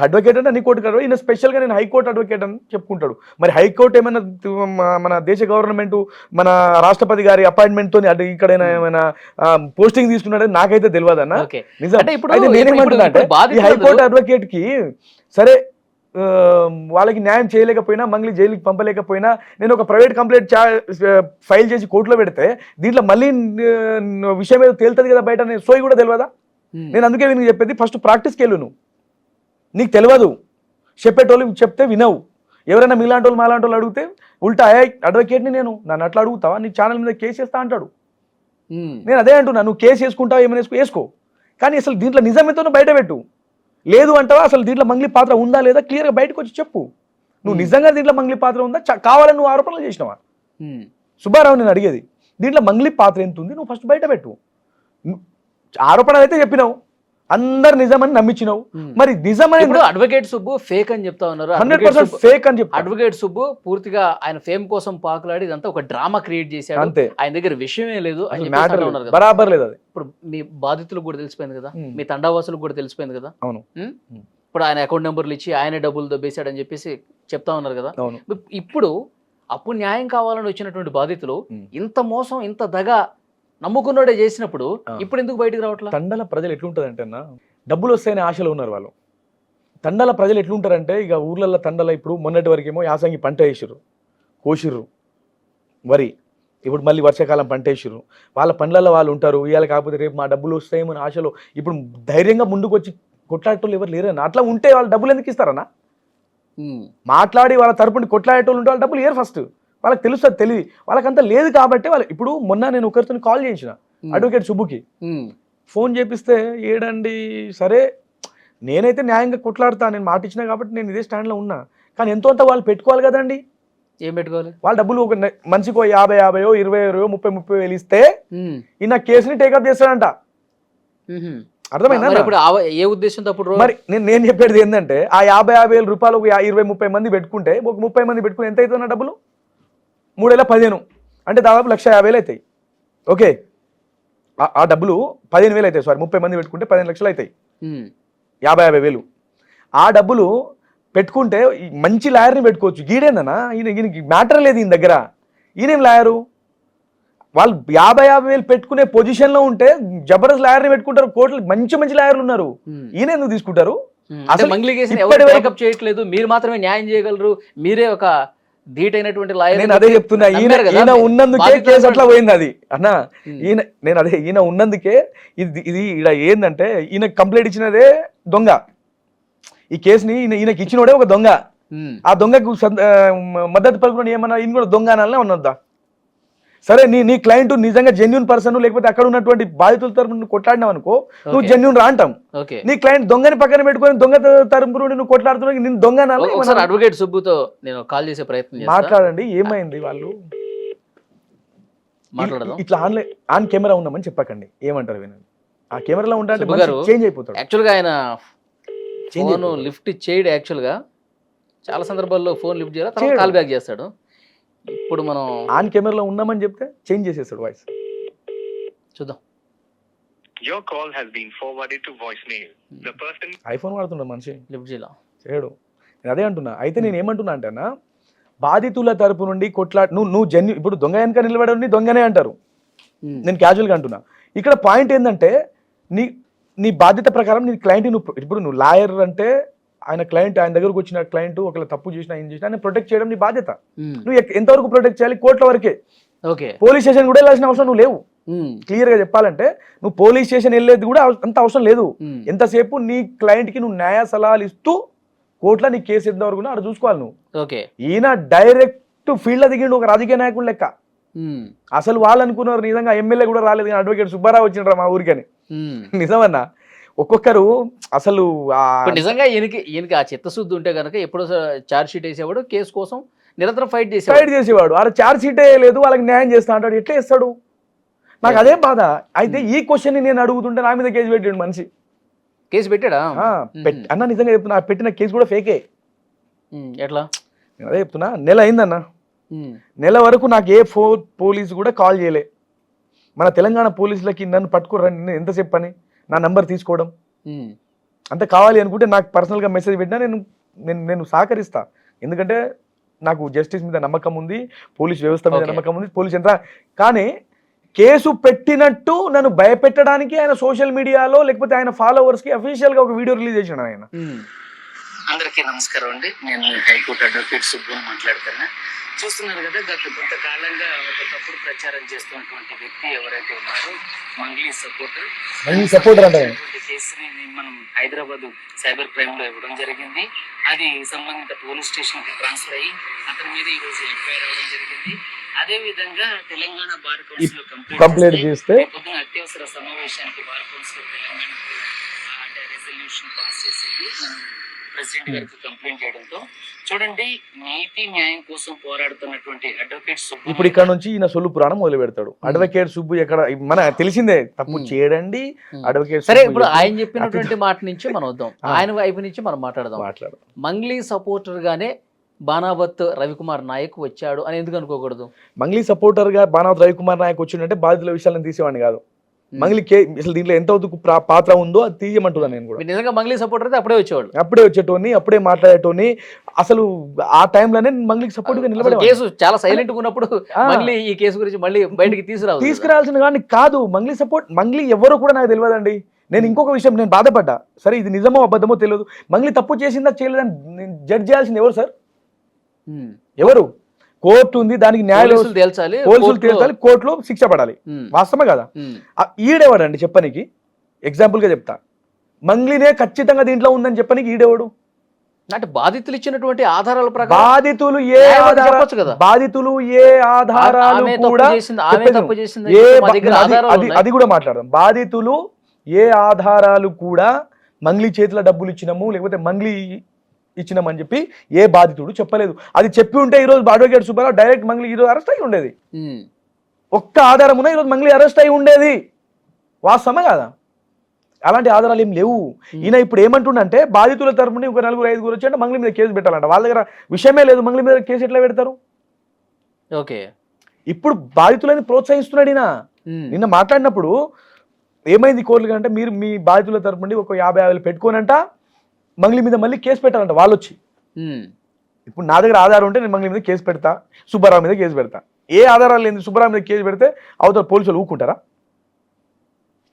Speaker 3: అడ్వకేట్ అంటే అన్ని కోర్టుకు ఈయన స్పెషల్గా నేను హైకోర్టు అడ్వకేట్ అని చెప్పుకుంటాడు. మరి హైకోర్టు ఏమైనా మన దేశ గవర్నమెంట్ మన రాష్ట్రపతి గారి అపాయింట్మెంట్ తోని అటు ఇక్కడైనా ఏమైనా పోస్టింగ్ తీసుకున్నాడని నాకైతే తెలియదు అన్న. నిజం అయితే నేనేమంటున్నా అంటే, ఈ హైకోర్టు అడ్వకేట్ కి సరే వాళ్ళకి న్యాయం చేయలేకపోయినా, మంగ్లీ జైలుకి పంపలేకపోయినా, నేను ఒక ప్రైవేట్ కంప్లైంట్ ఫైల్ చేసి కోర్టులో పెడితే దీంట్లో మళ్ళీ విషయం ఏదో తేలుతుంది కదా బయట, నేను సోయి కూడా తెలియదా? నేను అందుకే నీకు చెప్పేది, ఫస్ట్ ప్రాక్టీస్కి వెళ్ళు. నువ్వు నీకు తెలియదు, చెప్పేటోళ్ళు చెప్తే వినవు. ఎవరైనా మీలాంటి వాళ్ళు మాలాంటి వాళ్ళు అడిగితే ఉల్టా అడ్వకేట్ని నన్ను అట్లా అడుగుతావా, నీ ఛానల్ మీద కేసు వేస్తా అంటాడు. నేను అదే అంటున్నా, నువ్వు కేసు వేసుకుంటావా ఏమైనా వేసుకో, కానీ అసలు దీంట్లో నిజమేతో బయట పెట్టు. లేదు అంటావా అసలు దీంట్లో మంగ్లీ పాత్ర ఉందా లేదా క్లియర్గా బయటకు వచ్చి చెప్పు. నువ్వు నిజంగా దీంట్లో మంగ్లీ పాత్ర ఉందా, కావాలని నువ్వు ఆరోపణలు చేసినావా? సుబ్బారావు నేను అడిగేది, దీంట్లో మంగ్లీ పాత్ర ఎంత ఉంది, నువ్వు ఫస్ట్ బయట పెట్టు. ఆరోపణలు అయితే చెప్పినావు, అందరు నిజమని నమ్మించినావు, మరి నిజమని
Speaker 2: అడ్వకేట్ సుబ్బు ఫేక్ అని చెప్తా ఉన్నారు.
Speaker 3: 100% ఫేక్ అని చెప్పి
Speaker 2: అడ్వకేట్ సుబ్బు పూర్తిగా ఆయన ఫేమ్ కోసం పాకులాడి ఇదంతా ఒక డ్రామా క్రియేట్ చేశాడు, అంతే, ఆయన దగ్గర విషయమే లేదు అని చెప్పి
Speaker 3: బరాబర్ లేదు. అది
Speaker 2: ఇప్పుడు మీ బాధితులకు కూడా తెలిసిపోయింది కదా, మీ తండావాసులకు కూడా తెలిసిపోయింది కదా.
Speaker 3: అవును,
Speaker 2: ఇప్పుడు ఆయన అకౌంట్ నెంబర్లు ఇచ్చి ఆయన డబ్బులు దొబ్బేశాడని చెప్పేసి చెప్తా ఉన్నారు కదా. ఇప్పుడు అప్పుడు న్యాయం కావాలని వచ్చినటువంటి బాధితులు ఇంత మోసం ఇంత దగా నమ్ముకున్నోడే చేసినప్పుడు ఇప్పుడు ఎందుకు బయటకు రావట్లేదు?
Speaker 3: తండాల ప్రజలు ఎట్లుంటారంటే అన్న, డబ్బులు వస్తాయని ఆశలో ఉన్నారు వాళ్ళు. తండాల ప్రజలు ఎట్లుంటారంటే, ఇక ఊర్లలో తండాల ఇప్పుడు మొన్నటి వరకేమో యాసంగి పంట వేసిర్రు, కోసిర్రు వరి, ఇప్పుడు మళ్ళీ వర్షాకాలం పంట వేసిర్రు, వాళ్ళ పండ్లలో వాళ్ళు ఉంటారు. ఇవాళ కాకపోతే రేపు మా డబ్బులు వస్తాయేమో అని ఆశలో ఇప్పుడు ధైర్యంగా ముందుకు వచ్చి కొట్లాడేటోళ్ళు ఎవరు లేరన్నా. అట్లా ఉంటే వాళ్ళు డబ్బులు ఎందుకు ఇస్తారన్నా? మాట్లాడి వాళ్ళ తరపున కొట్లాడేటోళ్ళు ఉంటే వాళ్ళ డబ్బులు ఏరు ఫస్ట్, వాళ్ళకి తెలుస్తుంది తెలివి, వాళ్ళకంతా లేదు కాబట్టి వాళ్ళు. ఇప్పుడు మొన్న నేను ఒకరితో కాల్ చేయించిన అడ్వకేట్ సుబ్బుకి, ఫోన్ చేపిస్తే ఏడండి సరే నేనైతే న్యాయంగా కొట్లాడతా, నేను మాట ఇచ్చినా కాబట్టి నేను ఇదే స్టాండ్లో ఉన్నా, కానీ ఎంతో అంత వాళ్ళు పెట్టుకోవాలి కదండి.
Speaker 2: ఏం పెట్టుకోవాలి? వాళ్ళ
Speaker 3: డబ్బులు ఒక మనిషికి 50,000, 20,000, 30,000 ఇస్తే ఈయన కేసుని టేకప్ చేస్తాడంట. అర్థమైందా?
Speaker 2: ఏ ఉద్దేశంతో?
Speaker 3: మరి నేను చెప్పేది ఏంటంటే, ఆ 50,000 రూపాయలు ఒక 20-30 మంది పెట్టుకుంటే, ఒక 30 మంది పెట్టుకుని ఎంత అవుతున్నా డబ్బులు 3,15 అంటే దాదాపు 1,50,000 అవుతాయి. ఓకే, ఆ డబ్బులు 15,000 అవుతాయి, సారీ 30 మంది పెట్టుకుంటే 15 లక్షలు అవుతాయి, 50,000. ఆ డబ్బులు పెట్టుకుంటే ఈ మంచి లాయర్ని పెట్టుకోవచ్చు. గీడేందన్నా ఈయనకి మ్యాటర్ లేదు ఈయన దగ్గర. ఈయనేం లాయరు? వాళ్ళు 50,000 పెట్టుకునే పొజిషన్లో ఉంటే జబర్దస్త్ లాయర్ని పెట్టుకుంటారు. కోట్లు మంచి మంచి లాయర్లు ఉన్నారు. ఈయన ఎందుకు తీసుకుంటారు?
Speaker 2: అసలు మంగ్లీ కేసుని ఎవరు బ్యాకప్ చేయట్లేదు, మీరు మాత్రమే న్యాయం చేయగలరు, మీరే ఒక ధీటైనటువంటి లాయర్.
Speaker 3: నేను అదే చెప్తున్నా, ఈయన ఉన్నందుకే కేసు అట్లా పోయింది. అది అన్నా ఈయన ఉన్నందుకే ఇది ఇక్కడ ఏంటంటే ఈయన కంప్లైంట్ ఇచ్చినదే దొంగ. ఈ కేసుని ఈయనకి ఇచ్చినోడే ఒక దొంగ. ఆ దొంగకు మద్దతు పలుకుని ఏమన్నా ఈయన కూడా దొంగ అనాలనే ఉన్నదా? సరే నీ క్లయింట్ నిజంగా జెన్యున్ పర్సన్, లేకపోతే అక్కడ ఉన్నటువంటి బాధితుల తరపు నువ్వు కొట్లాడినావు అనుకో, నువ్వు జెన్యున్ రా అంటాం. నీ క్లయింట్ దొంగని పక్కన పెట్టుకొని దొంగ తరపు నుండి నువ్వు కొట్లాడుతున్నావు, నేను దొంగ అనాలి.
Speaker 2: అడ్వకేట్ సుబ్బుతో నేను కాల్ చేసే ప్రయత్నం
Speaker 3: మాట్లాడండి. ఏమైంది వాళ్ళు ఇట్లా ఆన్ కెమెరా ఉన్నామని చెప్పకండి. ఏమంటారు వినండి. ఆ కెమెరాలో ఉంటే చేంజ్ అయిపోతాడు.
Speaker 2: యాక్చువల్గా ఆయన ఫోన్ లిఫ్ట్ చేయడు. యాక్చువల్గా చాలా సందర్భాల్లో ఫోన్ లిఫ్ట్ చేయాలి, తర్వాత కాల్ బ్యాక్ చేస్తాడు. ఇప్పుడు మనం
Speaker 3: ఆన్ కెమెరాలో ఉన్నామని చెప్తే చేంజ్ చేసేస్తాడు వాయిస్.
Speaker 2: చూద్దాం.
Speaker 5: Your call has been forwarded to voicemail. The person
Speaker 3: iPhone వాడుతున్నాడు మనిషి,
Speaker 2: లిఫ్ట్
Speaker 3: చేయడు. నేను అదే అంటున్నా. అయితే నేను ఏమంటున్నా అంటే అన్న, బాధితుల తరపు నుండి నువ్వు జెన్యు ఇప్పుడు దొంగ వెనక నిలబడి దొంగనే అంటారు. నేను క్యాజువల్గా అంటున్నా. ఇక్కడ పాయింట్ ఏంటంటే నీ బాధ్యత ప్రకారం నీ క్లయింట్ నువ్వు లాయర్ అంటే ఆయన క్లయింట్, ఆయన దగ్గరకు వచ్చిన క్లయింట్ ఒకవేళ తప్పు చేసినా ఏం చేసినా ఆయన ప్రొటెక్ట్ చేయడం నీ బాధ్యత. నువ్వు ఎంతవరకు ప్రొటెక్ట్ చేయాలి? కోర్టుల వరకే. పోలీస్ స్టేషన్ కూడా వెళ్ళాల్సిన అవసరం నువ్వు లేవు. క్లియర్ గా చెప్పాలంటే నువ్వు పోలీస్ స్టేషన్ వెళ్ళేది కూడా అంత అవసరం లేదు. ఎంతసేపు నీ క్లయింట్ కి నువ్వు న్యాయ సలహాలు ఇస్తూ కోర్టులో నీ కేసు ఎంతవరకు అక్కడ చూసుకోవాలి నువ్వు. ఈయన డైరెక్ట్ ఫీల్డ్ లో దిగిండు ఒక రాజకీయ నాయకుడు లెక్క. అసలు వాళ్ళు అనుకున్నారు నిజంగా ఎమ్మెల్యే కూడా రాలేదు కానీ అడ్వకేట్ సుబ్బారావు వచ్చిండ్రా మా ఊరికని. నిజమన్నా ఒక్కొక్కరు అసలు
Speaker 2: నిజంగా ఈయనకి ఆ చిత్తశుద్ధి ఉంటే కనుక ఎప్పుడో ఛార్జ్ షీట్ వేసేవాడు, కేసు కోసం నిరంతరం ఫైట్
Speaker 3: చేసేవాడు. అలా ఛార్జ్ షీట్ లేదు, వాళ్ళకి న్యాయం చేస్తా అంటాడు. ఎట్లా చేస్తాడు? నాకు అదే బాధ. అయితే ఈ క్వశ్చన్ నేను అడుగుతుంటే నా మీద కేసు పెట్టాడు మనిషి.
Speaker 2: కేసు పెట్టాడా?
Speaker 3: అన్న నిజంగా చెప్తున్నా, పెట్టిన కేసు కూడా ఫేకే.
Speaker 2: ఎట్లా?
Speaker 3: నేను అదే చెప్తున్నా. నెల అయిందన్న, నెల వరకు నాకు ఏ పోలీసు కూడా కాల్ చేయలే. మన తెలంగాణ పోలీసులకి నన్ను పట్టుకోరండి, నేను ఎంత చెప్పని నా నంబర్ తీసుకోవడం అంతే. కావాలి అనుకుంటే నాకు పర్సనల్గా మెసేజ్ పెట్టినా నేను సహకరిస్తా. ఎందుకంటే నాకు జస్టిస్ మీద నమ్మకం ఉంది, పోలీస్ వ్యవస్థ మీద నమ్మకం ఉంది, పోలీస్ ఎంత. కానీ కేసు పెట్టినట్టు నన్ను భయపెట్టడానికి ఆయన సోషల్ మీడియాలో లేకపోతే ఆయన ఫాలోవర్స్కి అఫీషియల్గా ఒక వీడియో రిలీజ్ చేసినాడు ఆయన.
Speaker 4: అందరికీ నమస్కారం అండి. నేను హైకోర్టు అడ్వకేట్ సుబ్బు మాట్లాడుతున్నా. చూస్తున్నారు కదా, గత కొంతకాలంగా ఒక తప్పుడు ప్రచారం చేస్తున్నటువంటి వ్యక్తి ఎవరైతే ఉన్నారో మంగ్లీ సపోర్టర్ అంటే కేసుని మనం హైదరాబాద్ సైబర్ క్రైమ్ లో ఇవ్వడం జరిగింది. అది సంబంధిత పోలీస్ స్టేషన్ కి ట్రాన్స్ఫర్ అయ్యి అతని మీద ఈ రోజు ఎఫ్ఐఆర్ అవ్వడం జరిగింది. అదే విధంగా తెలంగాణ బార్ కౌన్సిల్
Speaker 3: కంప్లైంట్ చేస్తే
Speaker 4: పొద్దున అత్యవసర సమావేశానికి bar council Telangana resolution pass చేసింది. ప్రెసిడెంట్ గారికి కంప్లైంట్ చేయడంతో చూడండి, నీతి న్యాయం కోసం పోరాడుతున్నటువంటి అడ్వకేట్ సుబ్బు
Speaker 3: ఇప్పుడు ఇక్కడ నుంచి ఈయన సొల్లు పురాణం మొదలు పెడతాడు. అడ్వకేట్ సుబ్బు ఎక్కడ మన తెలిసిందే తప్పు చేయడండి అడ్వకేట్.
Speaker 2: సరే, ఇప్పుడు ఆయన చెప్పినటువంటి మాట నుంచి మనం వద్దాం, ఆయన వైపు నుంచి మనం మాట్లాడదాం. మంగ్లీ సపోర్టర్ గానే బాణావత్ రవికుమార్ నాయక్ వచ్చాడు అని ఎందుకు అనుకోకూడదు?
Speaker 3: మంగ్లీ సపోర్టర్ గా బాణావత్ రవికుమార్ నాయక్ వచ్చిందంటే బాధితుల విషయాలను తీసేవాడిని కాదు. మంగ్లీ అసలు దీంట్లో ఎంత పాత్ర ఉందో అది తీయమంటున్నాను నేను కూడా.
Speaker 2: నిజంగా మంగ్లీ సపోర్టర్ అయితే అప్పుడే
Speaker 3: వచ్చేటోని, అప్పుడే మాట్లాడేటోని. అసలు ఆ టైంలోనే మంగ్లీకి సపోర్ట్ గా నిలబడే.
Speaker 2: కేసు చాలా సైలెంట్ గా ఉన్నప్పుడు మంగ్లీ ఈ కేసు గురించి మళ్ళీ బయటికి
Speaker 3: తీసుకురావాల్సిన కానీ కాదు. మంగ్లీ ఎవరో కూడా నాకు తెలియదండి. నేను ఇంకొక విషయం నేను బాధపడ్డా. సరే ఇది నిజమో అబద్ధమో తెలియదు. మంగ్లీ తప్పు చేసిందా చేయలేదని జడ్జ్ చేయాల్సింది ఎవరు సార్? ఎవరు? కోర్టు ఉంది, దానికి న్యాయాలు
Speaker 2: తేల్చాలి,
Speaker 3: పోలీసులు తేల్చాలి, కోర్టులో శిక్ష పడాలి. వాస్తవమే కదా? ఈడేవాడండి చెప్పనికి? ఎగ్జాంపుల్ గా చెప్తా, మంగ్లీనే ఖచ్చితంగా దీంట్లో ఉందని చెప్పనికి ఈడేవాడు.
Speaker 2: అంటే బాధితులు ఇచ్చినటువంటి ఆధారాల ప్రకారం
Speaker 3: బాధితులు ఏ ఆధారాలు కూడా అది కూడా మాట్లాడదాం. బాధితులు ఏ ఆధారాలు కూడా మంగ్లీ చేతిలో డబ్బులు ఇచ్చినాము లేకపోతే మంగ్లీ ఇచ్చినామని చెప్పి ఏ బాధితుడు చెప్పలేదు. అది చెప్పి ఉంటే ఈరోజు అడ్వకేట్ సుబ్బారావు డైరెక్ట్ మంగ్లీ ఈరోజు అరెస్ట్ అయి ఉండేది. ఒక్క ఆధారం ఉన్నా ఈరోజు మంగ్లీ అరెస్ట్ అయి ఉండేది. వాస్తవమే కదా? అలాంటి ఆధారాలు ఏం లేవు. ఈయన ఇప్పుడు ఏమంటుండంటే బాధితుల తరపున ఒక 4-5 వచ్చి అంటే మంగ్లీ మీద కేసు పెట్టాలంట. వాళ్ళ దగ్గర విషయమే లేదు, మంగ్లీ మీద కేసు ఎట్లా పెడతారు? ఇప్పుడు బాధితులని ప్రోత్సహిస్తున్నాడు ఈయన. నిన్న మాట్లాడినప్పుడు ఏమైంది కోర్టులు అంటే, మీరు మీ బాధితుల తరపు నుండి ఒక 50,000 పెట్టుకోనంట మంగ్లీ మీద మళ్ళీ కేసు పెట్టాలంట వాళ్ళు వచ్చి. ఇప్పుడు నా దగ్గర ఆధారం ఉంటే నేను మంగళ మీద కేసు పెడతా, సుబ్బారావు మీద కేసు పెడతా. ఏ ఆధారాలు లేని సుబ్బారావు మీద కేసు పెడితే అవతల పోలీసులు ఊరుకుంటారా?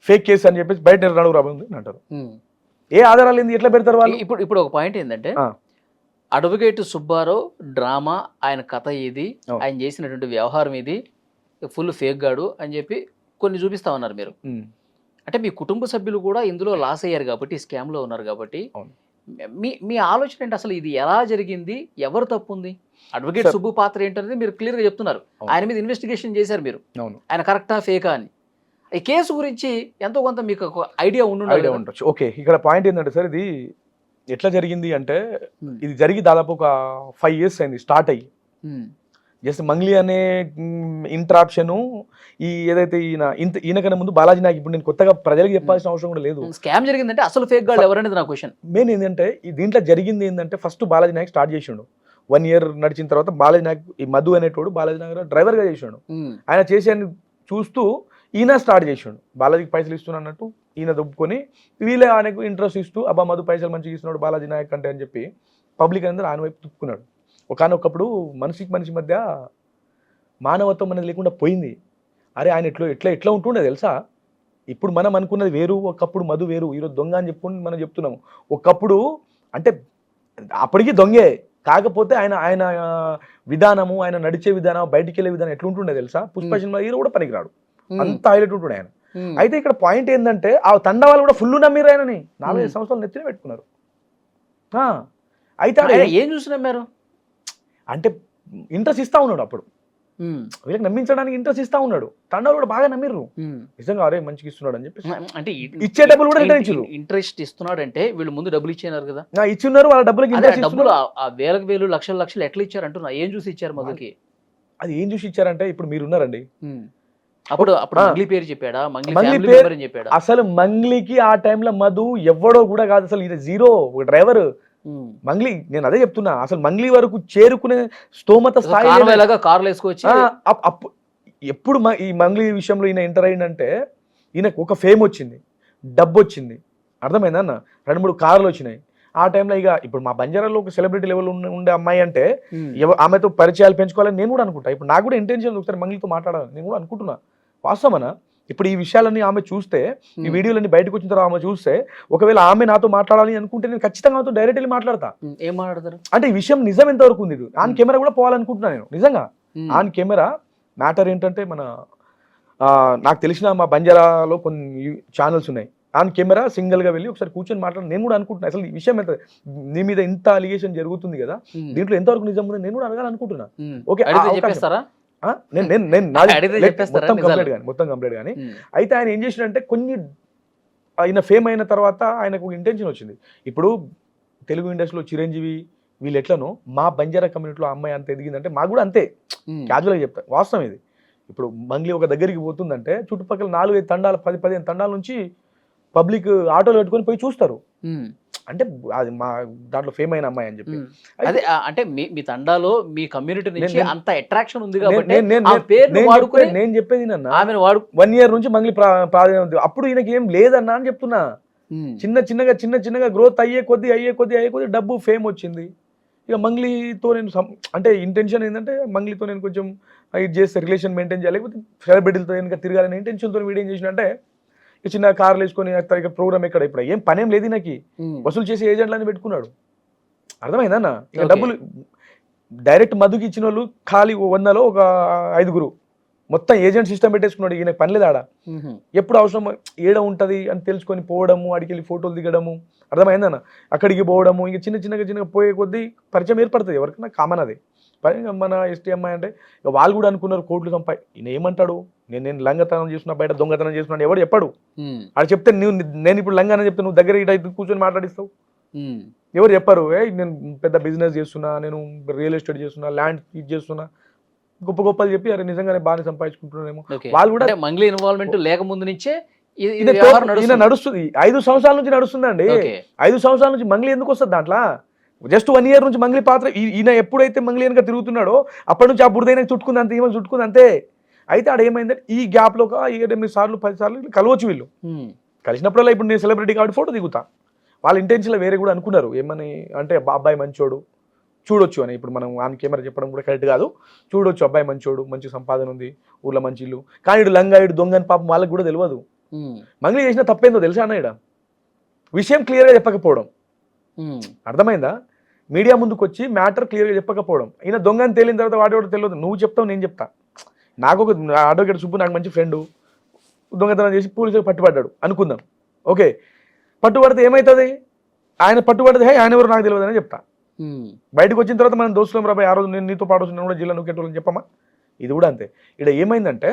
Speaker 3: ఫేక్ కేసు అని చెప్పేసి బయట నడువు రాబోతుంది అంటారు. ఏ ఆధారాలు ఏంది, ఎట్లా పెడతారు వాళ్ళు?
Speaker 2: ఇప్పుడు ఒక పాయింట్ ఏంటంటే అడ్వకేట్ సుబ్బారావు డ్రామా, ఆయన కథ ఇది, ఆయన చేసినటువంటి వ్యవహారం ఇది, ఫుల్ ఫేక్ గాడు అని చెప్పి కొన్ని చూపిస్తా ఉన్నారు మీరు. అంటే మీ కుటుంబ సభ్యులు కూడా ఇందులో లాస్ అయ్యారు కాబట్టి, స్కామ్ లో ఉన్నారు కాబట్టి, మీ ఆలోచన ఏంటి అసలు? ఇది ఎలా జరిగింది, ఎవరు తప్పు ఉంది? అడ్వకేట్ సుబ్బు పాత్ర ఏంటనేది మీరు క్లియర్ గా చెప్తున్నారు. ఆయన మీద ఇన్వెస్టిగేషన్ చేశారు మీరు, ఆయన కరెక్టా ఫేకా అని. ఈ కేసు గురించి ఎంతో కొంత మీకు ఒక ఐడియా ఉండొచ్చు.
Speaker 3: ఓకే, ఇక్కడ పాయింట్ ఏంటంటే సార్, ఇది ఎట్లా జరిగింది అంటే, ఇది జరిగి దాదాపు ఒక 5 years అయింది స్టార్ట్ అయ్యి. జస్ట్ మంగ్లీ అనే ఇంట్రాప్షన్, ఈ ఏదైతే ఈయనకన్నా ముందు బాలాజీ నాయక్, ఇప్పుడు నేను కొత్తగా ప్రజలకు చెప్పాల్సిన అవసరం కూడా లేదు.
Speaker 2: స్కామ్ జరిగిందంటే అసలు ఫేక్ గాళ్ళు ఎవరనేది నా క్వశ్చన్.
Speaker 3: మెయిన్ ఏంటంటే దీంట్లో జరిగింది ఏంటంటే, ఫస్ట్ బాలాజీ నాయక్ స్టార్ట్ చేసిండు. 1 year నడిచిన తర్వాత బాలాజీ నాయక్, ఈ మధు అనేటోడు బాలాజీ నాయక్ డ్రైవర్గా చేసాడు. ఆయన చేసేది చూస్తూ ఈయన స్టార్ట్ చేసాడు. బాలాజీకి పైసలు ఇస్తున్నా అన్నట్టు ఈయన దొబ్బుకొని, వీళ్ళే ఆయనకు ఇంట్రెస్ట్ ఇస్తూ, అబ్బా మధు పైసలు మంచిగా ఇస్తున్నాడు బాలాజీ నాయక్ అంటే అని చెప్పి పబ్లిక్ అందరూ ఆయన వైపు తిప్పుకున్నాడు. ఒకనొకప్పుడు మనిషికి మనిషి మధ్య మానవత్వం అనేది లేకుండా పోయింది. అరే ఆయన ఎట్లా ఉంటుండే తెలుసా? ఇప్పుడు మనం అనుకున్నది వేరు, ఒకప్పుడు మధు వేరు. ఈరోజు దొంగ అని చెప్పుకుని మనం చెప్తున్నాము. ఒకప్పుడు అంటే అప్పటికి దొంగే, కాకపోతే ఆయన విధానము, ఆయన నడిచే విధానం, బయటికి వెళ్ళే విధానం ఎట్లుంటుండే తెలుసా? పుష్ప సినిమా హీరో కూడా పనికిరాడు, అంత హైలైట్ ఉంటుండే ఆయన. అయితే ఇక్కడ పాయింట్ ఏంటంటే, ఆ తండ వాళ్ళు కూడా ఫుల్ నమ్మిరు ఆయనని. 4-5 సంవత్సరాలు నెత్తిన పెట్టుకున్నారు. అయితే
Speaker 2: ఏం చూసి నమ్మారు
Speaker 3: అంటే ఇంట్రెస్ట్ ఇస్తా ఉన్నాడు. అప్పుడు వీళ్ళకి నమ్మించడానికి ఇంట్రెస్ట్ ఇస్తా ఉన్నాడు. తండాలు కూడా బాగా నమ్మిర్రు, నిజంగా అరే మంచిగా ఇస్తున్నాడు అని చెప్పి.
Speaker 2: అంటే
Speaker 3: ఇచ్చే డబ్బులు కూడా రిటర్న్ ఇచ్చారు.
Speaker 2: ఇంట్రెస్ట్ ఇస్తున్నాడు అంటే వీళ్ళు ముందు డబ్బులు ఇచ్చేనారు కదా,
Speaker 3: ఇచ్చిన్నారు. వాళ్ళ డబ్బులు
Speaker 2: వేలకు వేలు లక్షలు ఎట్లా ఇచ్చారు అంటున్నా? ఏం చూసి ఇచ్చారు మధుకి?
Speaker 3: అది ఏం చూసి ఇచ్చారంటే, ఇప్పుడు మీరు ఉన్నారండి,
Speaker 2: అప్పుడు మంగ్లీ పేరు చెప్పాడా? మంగ్లీ పేరు చెప్పాడా?
Speaker 3: అసలు మంగ్లీకి ఆ టైంలో మధు ఎవడో కూడా కాదు, అసలు ఇది జీరో డ్రైవర్ మంగ్లీ. నేను అదే చెప్తున్నా, అసలు మంగ్లీ వరకు చేరుకునే స్తోమత స్థాయి
Speaker 2: కార్లు వేసుకొచ్చి.
Speaker 3: ఎప్పుడు ఈ మంగ్లీ విషయంలో ఈయన ఎంటర్ అయిందంటే, ఈయనకు ఒక ఫేమ్ వచ్చింది, డబ్బు వచ్చింది, అర్థమైందా అన్న? 2-3 కార్లు వచ్చినాయి ఆ టైంలో. ఇక ఇప్పుడు మా బంజారాలో ఒక సెలబ్రిటీ లెవెల్ ఉండే అమ్మాయి అంటే, ఆమెతో పరిచయాలు పెంచుకోవాలని నేను కూడా అనుకుంటా. ఇప్పుడు నాకు కూడా ఇంటెన్షన్ ఒకసారి మంగ్లీతో మాట్లాడాలని నేను కూడా అనుకుంటున్నా. వాస్తవమనా? ఇప్పుడు ఈ విషయాలన్నీ ఆమె చూస్తే, ఈ వీడియోలన్నీ బయటకు వచ్చిన తర్వాత ఆమె చూస్తే, ఒకవేళ ఆమె నాతో మాట్లాడాలి అనుకుంటే నేను ఖచ్చితంగా ఆమెతో డైరెక్ట్ వెళ్ళి మాట్లాడతా.
Speaker 2: ఏం మాట్లాడతారు అంటే,
Speaker 3: ఈ విషయం నిజం ఎంతవరకు ఉంది? ఆన్ కెమెరా కూడా పోవాలనుకుంటున్నా నేను నిజంగా. ఆన్ కెమెరా మ్యాటర్ ఏంటంటే, నాకు తెలిసిన మా బంజారాలో కొన్ని ఛానల్స్ ఉన్నాయి, ఆన్ కెమెరా సింగిల్ గా వెళ్ళి ఒకసారి కూర్చొని మాట్లాడి నేను కూడా అనుకుంటున్నా. అసలు ఈ విషయం ఎంత, నీ మీద ఇంత అలిగేషన్ జరుగుతుంది కదా, దీంట్లో ఎంతవరకు నిజం ఉంది నేను కూడా అడగాలనుకుంటున్నా. ఓకే, మొత్తం కంప్లీట్ కానీ. అయితే ఆయన ఏం చేసినంటే, కొన్ని ఆయన ఫేమ్ అయిన తర్వాత ఆయనకు ఇంటెన్షన్ వచ్చింది. ఇప్పుడు తెలుగు ఇండస్ట్రీలో చిరంజీవి వీళ్ళు ఎట్లనో, మా బంజారా కమ్యూనిటీలో అమ్మాయి అంత ఎదిగిందంటే మాకు కూడా అంతే. క్యాజువల్గా చెప్తా, వాస్తవం ఇది. ఇప్పుడు మంగ్లీ ఒక దగ్గరికి పోతుందంటే, చుట్టుపక్కల 4-5 తండాలు, 10-15 తండాల నుంచి పబ్లిక్ ఆటోలు పెట్టుకొని పోయి చూస్తారు. అంటే అది మా దాంట్లో ఫేమ్ అయిన అమ్మాయి అని చెప్పి.
Speaker 2: అదే అంటే మీ తండాలో, మీ కమ్యూనిటీ నుంచి అంత అట్రాక్షన్ ఉంది కాబట్టి
Speaker 3: నేను చెప్పేది ఆమె 1 year నుంచి మంగ్లీ ప్రాధాన్యత. అప్పుడు ఈయనకి ఏం లేదన్నా అని చెప్తున్నా. చిన్న చిన్నగా గ్రోత్ అయ్యే కొద్ది డబ్బు, ఫేమ్ వచ్చింది. ఇక మంగ్లీతో నేను అంటే ఇంటెన్షన్ ఏంటంటే, మంగ్లీతో నేను కొంచెం ఇది చేస్తే రిలేషన్ మెయింటైన్ చేయాలి, లేకపోతే సెలబ్రిటీలతో కనుక తిరగాలని ఇంటెన్షన్తో వీడియో ఏం చేసిన అంటే, చిన్న కార్లు వేసుకొని ప్రోగ్రామ్ ఎక్కడ, ఇప్పుడు ఏం పనేం లేదు నాకు, వసూలు చేసి ఏజెంట్లని పెట్టుకున్నాడు. అర్థమైందన్న? ఇక డబ్బులు డైరెక్ట్ మధుకి ఇచ్చిన వాళ్ళు ఖాళీ 100లో ఒక 5 మొత్తం ఏజెంట్ సిస్టమ్ పెట్టేసుకున్నాడు. ఈయన పని లేదు ఆడ. ఎప్పుడు అవసరం ఏడ ఉంటుంది అని తెలుసుకొని పోవడము, అడిగి వెళ్ళి ఫోటోలు దిగడము, అర్థమైందన్న? అక్కడికి పోవడము, ఇంకా చిన్నగా పోయే కొద్దీ పరిచయం ఏర్పడుతుంది ఎవరికైనా, కామన్ అది. మన ఎస్టీ అమ్మాయి అంటే ఇక వాళ్ళు కూడా అనుకున్నారు కోట్లు సంపాయి. ఈయన ఏమంటాడు, నేను లంగతనం చేస్తున్నా, బయట దొంగతనం చేస్తున్నా, ఎవడు చెప్పాడు? అది చెప్తే నేను ఇప్పుడు లంగానే చెప్తే నువ్వు దగ్గర ఇటు కూర్చొని మాట్లాడిస్తావు. ఎవరు చెప్పారు? నేను పెద్ద బిజినెస్ చేస్తున్నా, నేను రియల్ ఎస్టేట్ చేస్తున్నా, ల్యాండ్ ఇది చేస్తున్నా, గొప్పలు చెప్పి అరే నిజంగానే బాగా సంపాదించుకుంటున్నారేమో. వాళ్ళు కూడా
Speaker 2: మంగ్లీ ఇన్వాల్వ్మెంట్ లేకముందు నుంచే
Speaker 3: నడుస్తుంది. 5 సంవత్సరాల నుంచి నడుస్తుందండి. 5 సంవత్సరాల నుంచి మంగ్లీ ఎందుకు వస్తుంది దాంట్లో? జస్ట్ 1 year నుంచి మంగ్లీ పాత్ర. ఈయన ఎప్పుడైతే మంగ్లీ వెనక తిరుగుతున్నాడో అప్పటి నుంచి ఆ బురదైనా చుట్టుకుంది అంతే, ఈమె చుట్టుకుంది అంతే. అయితే ఆడ ఏమైందంటే, ఈ గ్యాప్లో 7-8 సార్లు 10 సార్లు కలవచ్చు వీళ్ళు. కలిసినప్పుడల్లా ఇప్పుడు నేను సెలబ్రిటీ కాబట్టి ఫోటో దిగుతా. వాళ్ళ ఇంటెన్షన్లో వేరే కూడా అనుకున్నారు. ఏమని అంటే, అబ్బాయి మంచోడు, చూడొచ్చు అని. ఇప్పుడు మనం ఆన్ కెమెరా చెప్పడం కూడా కరెక్ట్ కాదు. చూడొచ్చు, అబ్బాయి మంచోడు, మంచి సంపాదన ఉంది, ఊర్లో మంచి ఇల్లు. కానీ ఇడు లంగా, ఇడు దొంగ అని పాపం వాళ్ళకి కూడా తెలియదు. మంగ్లీ చేసిన తప్పేందో తెలుసా అన్న? ఇడ విషయం క్లియర్గా చెప్పకపోవడం, అర్థమైందా? మీడియా ముందుకు వచ్చి మ్యాటర్ క్లియర్గా చెప్పకపోవడం. ఈయన దొంగ అని తేలిన తర్వాత వాడేవాడు తెలియదు. నువ్వు చెప్తావు, నేను చెప్తా. నాకు ఒక అడ్వకేట్ సుబ్బు నాకు మంచి ఫ్రెండు, దొంగతనం చేసి పోలీసులకు పట్టుబడ్డాడు అనుకుందాం. ఓకే, పట్టుబడితే ఏమవుతుంది? ఆయన పట్టుబడితే ఆయన ఎవరు నాకు తెలియదు అని చెప్తా. బయటకు వచ్చిన తర్వాత మనం దోస్తులం రాబాయి, ఆ రోజు నేను నీతో పాటు నేను కూడా జిల్లా నువ్వు చెప్పమ్మా. ఇది కూడా అంతే. ఇక్కడ ఏమైందంటే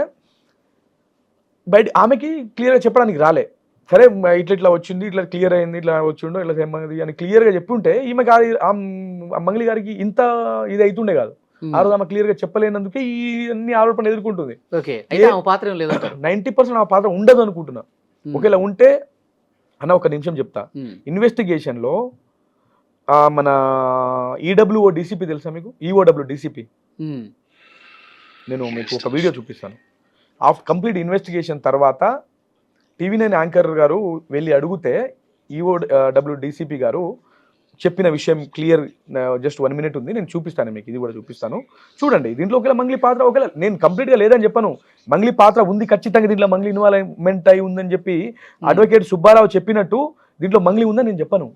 Speaker 3: బయట ఆమెకి క్లియర్గా చెప్పడానికి రాలే. సరే ఇట్లా వచ్చింది, ఇట్లా క్లియర్ అయింది, ఇట్లా వచ్చిండో ఇట్లా ఏమైంది అని క్లియర్గా చెప్పుంటే ఈమె గారి మంగ్లీ గారికి ఇంత ఇది అవుతుండే కాదు. ఆ రోజు ఆమె క్లియర్గా చెప్పలేనందుకే ఈ అన్ని ఆరోపణలు ఎదుర్కొంటుంది. 90% ఆ పాత్ర ఉండదు అనుకుంటున్నా. ఒకవేళ ఉంటే అన్న ఒక నిమిషం చెప్తా. ఇన్వెస్టిగేషన్లో మన ఈడబ్ల్యూఓ డీసీపీ తెలుసా మీకు? ఈఓడబ్ల్యూ డీసీపీ, నేను మీకు ఒక వీడియో చూపిస్తాను. కంప్లీట్ ఇన్వెస్టిగేషన్ తర్వాత TV9 యాంకర్ గారు వెళ్ళి అడిగితే ఈఓడబ్ల్యూ డీసీపీ గారు చెప్పిన విషయం క్లియర్. జస్ట్ 1 minute ఉంది, నేను చూపిస్తాను మీకు, ఇది కూడా చూపిస్తాను చూడండి. దీంట్లో ఒకవేళ మంగ్లీ పాత్ర, ఒకవేళ నేను కంప్లీట్గా లేదని చెప్పను, మంగ్లీ పాత్ర ఉంది ఖచ్చితంగా, దీంట్లో మంగ్లీ ఇన్వాల్వ్మెంట్ అయి ఉందని చెప్పి అడ్వకేట్ సుబ్బారావు చెప్పినట్టు దీంట్లో మంగ్లీ ఉందని నేను చెప్పను,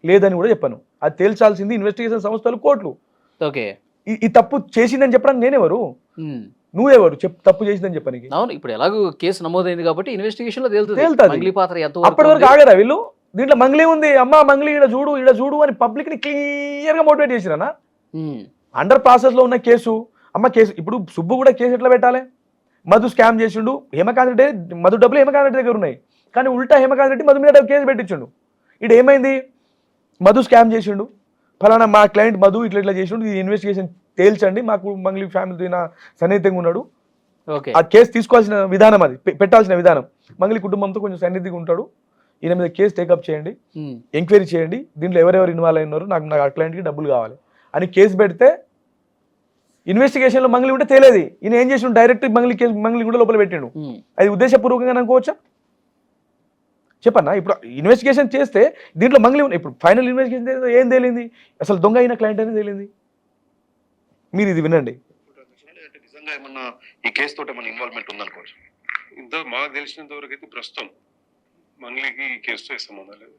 Speaker 3: లేదని కూడా చెప్పను. అది తేల్చాల్సింది ఇన్వెస్టిగేషన్ సంస్థలు, కోర్టులు. ఈ తప్పు చేసిందని చెప్పడానికి నేనెవరు, నువ్వెవరు తప్పు చేసిందని చెప్పడానికి?
Speaker 2: అవును, ఇప్పుడు ఎలాగో కేసు నమోదైంది కాబట్టి ఇన్వెస్టిగేషన్ లో తేలుతుంది.
Speaker 3: అప్పటి వరకు ఆగరా వీళ్ళు? దీంట్లో మంగ్లీ ఉంది, అమ్మా మంగ్లీ ఇడ చూడు అని పబ్లిక్ ని క్లియర్ గా మోటివేట్ చేసిరనా? అండర్ ప్రాసెస్ లో ఉన్న కేసు, అమ్మ కేసు. ఇప్పుడు సుబ్బు కూడా కేసు ఎట్లా పెట్టాలి? మధు స్కామ్ చేసిండు, హేమకాంత్ రెడ్డి, మధు డబ్బులు హేమకాంత్ రెడ్డి దగ్గర ఉన్నాయి, కానీ ఉల్టా హేమకాంత్ రెడ్డి మధు మీద కేసు పెట్టించుండు. ఇటు ఏమైంది? మధు స్కామ్ చేసిండు, ఫలానా మా క్లయింట్ మధు ఇట్లా చేసిండు, ఈ ఇన్వెస్టిగేషన్ తేల్చండి, మాకు మంగ్లీ ఫ్యామిలీతో నా సన్నిహితంగా ఉన్నాడు, ఆ కేసు తీసుకోవాల్సిన విధానం, అది పెట్టాల్సిన విధానం. మంగ్లీ కుటుంబంతో కొంచెం సన్నిధిగా ఉంటాడు, ఈయన మీద కేసు టేకప్ చేయండి, ఎంక్వైరీ చేయండి, దీంట్లో ఎవరెవరు ఇన్వాల్వ్ అయినారు, నాకు ఆ క్లయింట్కి డబ్బులు కావాలి అని కేసు పెడితే ఇన్వెస్టిగేషన్లో మంగ్లీ ఉంటే తేలేది. ఈయన ఏం చేసిండు? డైరెక్ట్ మంగ్లీ కూడా లోపల పెట్టిండు. అది ఉద్దేశపూర్వకంగా అనుకోవచ్చా? చెప్పన్నా. ఇప్పుడు ఇన్వెస్టిగేషన్ చేస్తే దీంట్లో మంగ్లీ ఉన్నాయి. ఇప్పుడు ఫైనల్ ఇన్వెస్టిగేషన్ ఏం తేలింది? అసలు దొంగ అయిన క్లయింట్ అనేది తేలింది. మీరు ఇది వినండి.
Speaker 6: నిజంగా ఏమన్నా ఈ కేసు తోటి ఏమన్నా ఇన్వాల్వ్మెంట్ ఉందనుకోవచ్చు.
Speaker 7: ఇంత మాకు తెలిసినంత వరకు అయితే ప్రస్తుతం మంగ్లీకి ఈ కేసుతో సంబంధం లేదు.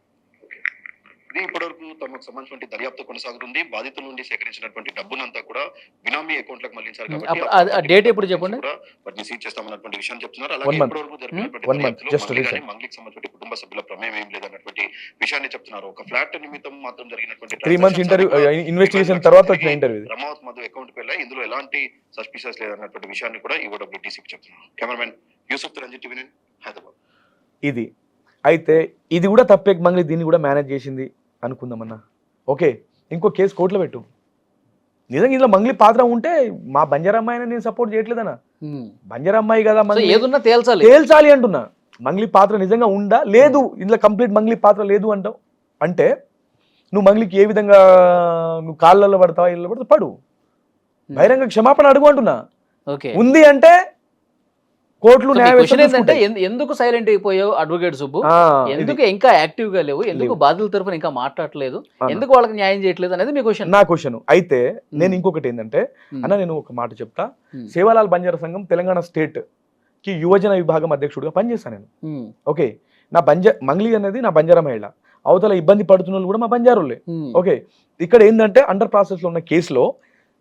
Speaker 6: ఇది ఇప్పటివరకు తమకు సంబంధించిన దర్యాప్తు కొనసాగుతుంది. బాధితుల నుండి సేకరించినటువంటి డబ్బునంతా కూడా బినామీ అకౌంట్లకు మళ్లించారు కాబట్టి
Speaker 2: డేట్ ఎప్పుడు చెప్పండి,
Speaker 6: వాటిని సీజ్ చేస్తామన్నటువంటి విషయం చెప్తున్నారు. అలాగే ఇప్పటివరకు జరిగినటువంటి మంగ్లీకి సంబంధించిన కుటుంబ సభ్యుల ప్రమేయం ఏం లేదన్నటువంటి విషయాన్ని చెప్తున్నారు. ఒక ఫ్లాట్ నిమిత్తం మాత్రం జరిగినటువంటి
Speaker 3: 3 months ఇంటర్వ్యూ ఇన్వెస్టిగేషన్ తర్వాత వచ్చిన ఇంటర్వ్యూ
Speaker 6: రమావత్ మధు అకౌంట్ కి వెళ్ళి ఇందులో ఎలాంటి సస్పిషియస్ లేదన్నటువంటి విషయాన్ని కూడా ఈఓడబ్ల్యూ డీసీపీ చెప్తున్నారు. Cameraman Yusuf Ranjith, TV9 Hyderabad.
Speaker 3: ఇది అయితే ఇది కూడా తప్పే. మంగ్లీ దీన్ని కూడా మేనేజ్ చేసింది అనుకుందామన్నా. ఓకే, ఇంకో కేసు కోర్టులో పెట్టు. నిజంగా ఇందులో మంగ్లీ పాత్ర ఉంటే మా బంజారమ్మాయిని నేను సపోర్ట్ చేయట్లేదన్నా. బంజారమ్మాయి కదా,
Speaker 2: ఏదున్నా
Speaker 3: తేల్చాలి అంటున్నా. మంగ్లీ పాత్ర నిజంగా ఉందా లేదు, ఇందులో కంప్లీట్ మంగ్లీ పాత్ర లేదు అంటావు అంటే నువ్వు మంగ్లీకి ఏ విధంగా నువ్వు కాళ్ళల్లో పడతావా, ఇళ్ళలో పడతావు, పడు, బహిరంగ క్షమాపణ అడుగు అంటున్నా. ఉంది అంటే కోర్టులు
Speaker 2: ఏంటంటే ఎందుకు సైలెంట్ అయిపోయావు అడ్వకేట్ సుబ్బు, ఎందుకు ఇంకా యాక్టివ్ గా లేవు, ఎందుకు బాధితుల తరఫున ఇంకా మాట్లాడలేదు, ఎందుకు వాళ్ళకి న్యాయం చేయట్లేదు అనేది మీ క్వశ్చన్.
Speaker 3: నా క్వశ్చన్. అయితే నేను ఇంకొకటి ఏంటంటే అన్న, నేను ఒక మాట చెప్తా. సేవాలాల్ బంజారా సంఘం తెలంగాణ స్టేట్ కి యువజన విభాగం అధ్యక్షుడిగా పనిచేస్తాను నేను. ఓకే, నా మంగ్లీ అనేది నా బంజారా మహిళ, అవతల ఇబ్బంది పడుతున్న వాళ్ళు కూడా మా బంజారులే. ఓకే, ఇక్కడ ఏంటంటే అండర్ ప్రాసెస్ లో ఉన్న కేసులో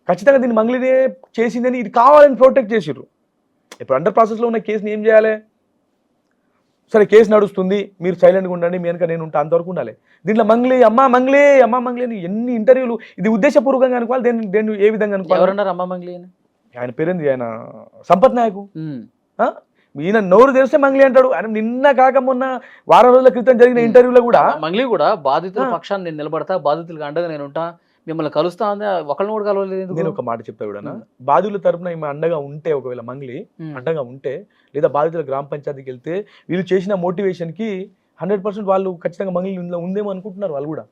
Speaker 3: ఖచ్చితంగా దీన్ని మంగ్లీనే చేసిందని ఇది కావాలని ప్రొటెక్ట్ చేసిర్రు. ఇప్పుడు అండర్ ప్రాసెస్లో ఉన్న కేసుని ఏం చేయాలి? సరే కేసు నడుస్తుంది, మీరు సైలెంట్గా ఉండండి, మీ వెనక నేను ఉంటా, అంతవరకు ఉండాలి. దీంట్లో మంగ్లీ అమ్మా మంగ్లీ అని ఎన్ని ఇంటర్వ్యూలు, ఇది ఉద్దేశపూర్వకంగా అనుకోవాలి, దేన్ని ఏ విధంగా అనుకోవాలి?
Speaker 2: అమ్మా మంగ్లీ అని
Speaker 3: ఆయన పేరేంది, ఆయన సంపత్ నాయకు. ఈయన నోరు తెలిస్తే మంగ్లీ అంటాడు. ఆయన నిన్న కాక మొన్న వారం రోజుల క్రితం జరిగిన ఇంటర్వ్యూలో కూడా
Speaker 2: మంగ్లీ కూడా బాధితుల పక్షాన్ని నేను నిలబడతా, బాధితులకు అండగా నేను ఉంటా, మిమ్మల్ని కలుస్తా ఉంది, ఒకళ్ళని కూడా కలవలేదు.
Speaker 3: నేను ఒక మాట చెప్తా కూడా, బాధితుల తరపున ఈమె అండగా ఉంటే, ఒకవేళ మంగ్లీ అండగా ఉంటే, లేదా బాధితుల గ్రామ పంచాయతీకి వెళ్తే వీళ్ళు చేసిన మోటివేషన్ కి 100% వాళ్ళు ఖచ్చితంగా మంగ్లీ ఇందులో ఉందేమో అనుకుంటున్నారు. వాళ్ళు కూడా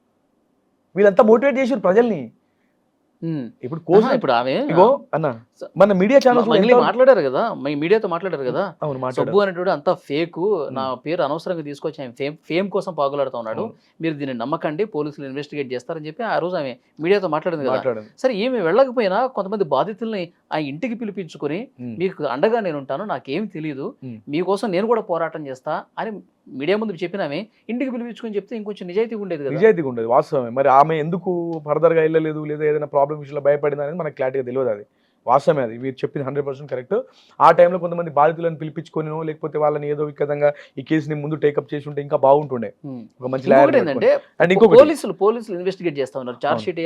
Speaker 3: వీళ్ళంతా మోటివేట్ చేసారు ప్రజల్ని. ఇప్పుడు కోసం
Speaker 2: ఇప్పుడు ఆమె
Speaker 3: ఇగో అన్న మన మీడియా ఛానల్స్
Speaker 2: మంగ్లీ మాట్లాడారు కదా, మీడియాతో మాట్లాడారు కదా,
Speaker 3: అవును
Speaker 2: సబ్బు
Speaker 3: మాట్లాడారు.
Speaker 2: అనేటువంటి అంతా ఫేక్, నా పేరు అనవసరంగా తీసుకొచ్చి ఆయన ఫేమ్ కోసం పాగులాడుతూ ఉన్నాడు, మీరు దీన్ని నమ్మకండి, పోలీసులు ఇన్వెస్టిగేట్ చేస్తారని చెప్పి ఆ రోజు ఆమె మీడియాతో మాట్లాడింది కదా. సరే ఈమె వెళ్ళకపోయినా కొంతమంది బాధితుల్ని ఆ ఇంటికి పిలిపించుకొని మీకు అండగా నేను ఉంటాను, నాకేం తెలియదు, మీకోసం నేను కూడా పోరాటం చేస్తా అని మీడియా ముందు చెప్పినామే, ఇంటికి పిలిపించుకొని చెప్తే ఇంకొంచెం నిజాయితీగా ఉండేది కదా.
Speaker 3: నిజాయితీగా ఉండేది, వాస్తవమే. మరి ఆమె ఎందుకు ఫర్దర్గా వెళ్ళలేదు లేదా ఏదైనా ప్రాబ్లం విషయంలో భయపడింది అనేది మనకు క్లారిటీగా తెలియదు. అది వాస్తవమే, అది మీరు చెప్పింది 100% కరెక్ట్. ఆ టైంలో కొంతమంది బాధితులను పిలిపించుకొనినో లేకపోతే వాళ్ళని ఏదో విధంగా ఈ కేసుని ముందు టేకప్ చేసి ఉంటే ఇంకా బాగుంటుండే. ఒక మంచి
Speaker 2: ఏంటంటే పోలీసులు ఇన్వెస్టిగేట్ చేస్తా ఉన్నారు, చార్జ్ షీట్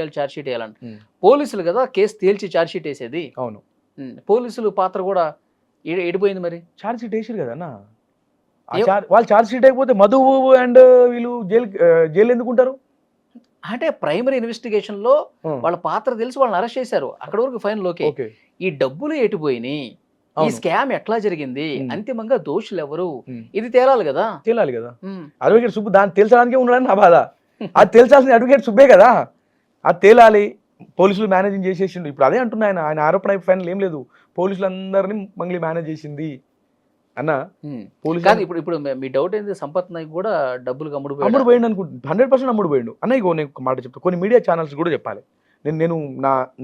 Speaker 2: వేయాలంటే పోలీసులు కదా కేసు తేల్చి చార్జ్ షీట్ వేసేది.
Speaker 3: అవును,
Speaker 2: పోలీసులు పాత్ర కూడా ఎడిపోయింది. మరి
Speaker 3: చార్జ్ షీట్ వేసారు కదా అన్న, వాళ్ళు చార్జ్ షీట్ అయిపోతే మధు అండ్ వీళ్ళు జైలు ఎందుకుంటారు
Speaker 2: అంటే ప్రైమరీ ఇన్వెస్టిగేషన్ లో వాళ్ళ పాత్ర తెలిసి వాళ్ళని అరెస్ట్ చేశారు, అక్కడ వరకు ఫైనల్. ఓకే, ఈ డబ్బులు ఎటుపోయినాయి, ఈ స్కామ్ ఎట్లా జరిగింది, అంతిమంగా దోషులు ఎవరు, ఇది తేలాలి కదా.
Speaker 3: అడ్వకేట్ సుబ్బు దాన్ని తేల్చడానికే ఉన్నాడని నా బాధ. అది తేల్చాల్సిన అడ్వకేట్ సుబ్బే కదా, అది తేలాలి. పోలీసులు మేనేజింగ్ చేసేసిండు. ఇప్పుడు అదే అంటున్నా, ఆయన ఆరోపణ ఫైనల్ ఏం లేదు, పోలీసులందరినీ మంగ్లీ మేనేజ్ చేసింది అన్న.
Speaker 2: పోలీసు ఇప్పుడు మీ డౌట్ ఏంది, సంపత్ నాయక్ కూడా డబ్బులు అమ్ముడు
Speaker 3: పోయిండు అనుకుంటు 100% అమ్ముడు పోయిండు అన్న. ఇగో నేను ఒక మాట చెప్తా, కొన్ని మీడియా ఛానల్స్ కూడా చెప్పాలి. నేను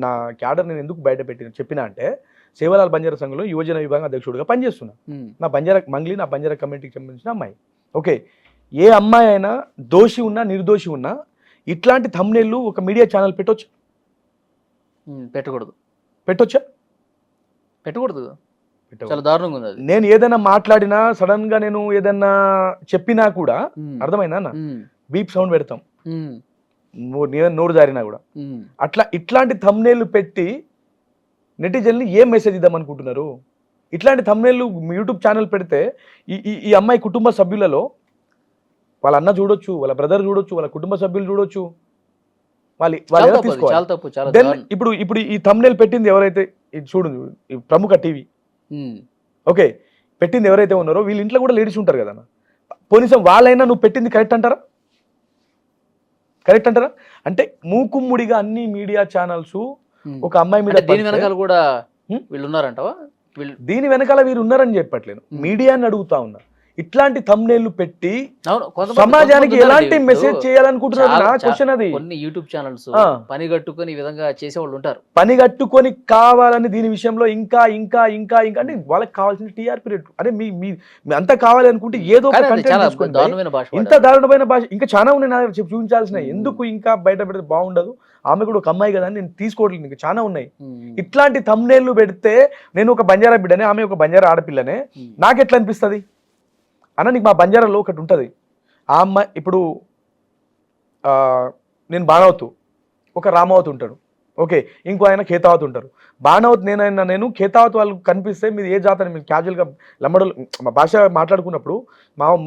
Speaker 3: నా క్యాడర్ నేను ఎందుకు బయట చెప్పినా అంటే, సేవలాల్ బంజారా సంఘంలో యువజన విభాగం అధ్యక్షుడిగా పనిచేస్తున్నా. నా బంజారా కమ్యూనిటీకి సంబంధించిన అమ్మాయి. ఓకే, ఏ అమ్మాయి అయినా దోషి ఉన్నా నిర్దోషి ఉన్నా ఇట్లాంటి థంబ్నెయిల్ ఒక మీడియా ఛానల్ పెట్టొచ్చు, పెట్టకూడదు.
Speaker 2: చాలా దారుణంగా ఉంది.
Speaker 3: నేను ఏదైనా మాట్లాడినా సడన్ గా నేను ఏదైనా చెప్పినా కూడా అర్థమైందా అన్న, బీప్ సౌండ్ పెడతాం, నోరు జారినా కూడా. ఇట్లాంటి థంబ్నెయిల్ పెట్టి నెటిజన్లు ఏం మెసేజ్ ఇద్దాం అనుకుంటున్నారు? ఇట్లాంటి థంబ్నెయిల్ యూట్యూబ్ ఛానల్ పెడితే ఈ అమ్మాయి కుటుంబ సభ్యులలో వాళ్ళ అన్న చూడొచ్చు, వాళ్ళ బ్రదర్ చూడొచ్చు, వాళ్ళ కుటుంబ సభ్యులు చూడొచ్చు, వాళ్ళు తీసుకోవాలి. ఇప్పుడు ఈ థంబ్నెయిల్ పెట్టింది ఎవరైతే, చూడు ప్రముఖ టీవీ, ఓకే, పెట్టింది ఎవరైతే ఉన్నారో వీళ్ళ ఇంట్లో కూడా లేడీస్ ఉంటారు కదా. పోలీసం వాళ్ళైనా నువ్వు పెట్టింది కరెక్ట్ అంటారా? అంటే మూకుమ్ముడిగా అన్ని మీడియా ఛానల్స్ ఒక అమ్మాయి మీద
Speaker 2: దీని వెనకాల కూడా వీళ్ళు ఉన్నారంటావా?
Speaker 3: దీని వెనకాల వీరు ఉన్నారని చెప్పట్లేదు, మీడియాని అడుగుతా ఉన్నా. ఇట్లాంటి థంబ్నెయిల్ పెట్టి సమాజానికి ఎలాంటి మెసేజ్ చేయాలనుకుంటున్నారు? క్వశ్చన్ అది.
Speaker 2: కొన్ని యూట్యూబ్ ఛానల్స్ పని కట్టుకొని ఈ విధంగా చేసేవాళ్ళు ఉంటారు,
Speaker 3: పని కట్టుకొని కావాలని దీని విషయంలో ఇంకా ఇంకా ఇంకా ఇంకా అంటే వాళ్ళకి కావాల్సిన టీఆర్పీ రేట్ అంటే మీ అంతా కావాలి అనుకుంటే ఏదో ఇంత దారుణమైన భాష ఇంకా చాలా ఉన్నాయి నా దగ్గర చూపించాల్సిన. ఎందుకు ఇంకా బయట పెడితే బాగుండదు, ఆమె కూడా ఒక అమ్మాయి కదా అని నేను తీసుకోవట్లేదు, ఇంకా చాలా ఉన్నాయి. ఇట్లాంటి థంబ్నెయిల్ పెడితే నేను ఒక బంజారా బిడ్డనే, ఆమె ఒక బంజారా ఆడపిల్లనే, నాకెట్లా అనిపిస్తుంది అన్న? నీకు మా బంజారాలో ఒకటి ఉంటుంది, ఆ అమ్మాయి ఇప్పుడు నేను బాణవతు, ఒక రామావత్ ఉంటాడు, ఓకే, ఇంకో ఆయన ఖేతావత్ ఉంటారు. బాణవత్ నేను ఖేతావత్ వాళ్ళు కనిపిస్తే మీరు ఏ జాతర, మీరు క్యాజువల్గా లమ్మడలు మా భాష మాట్లాడుకున్నప్పుడు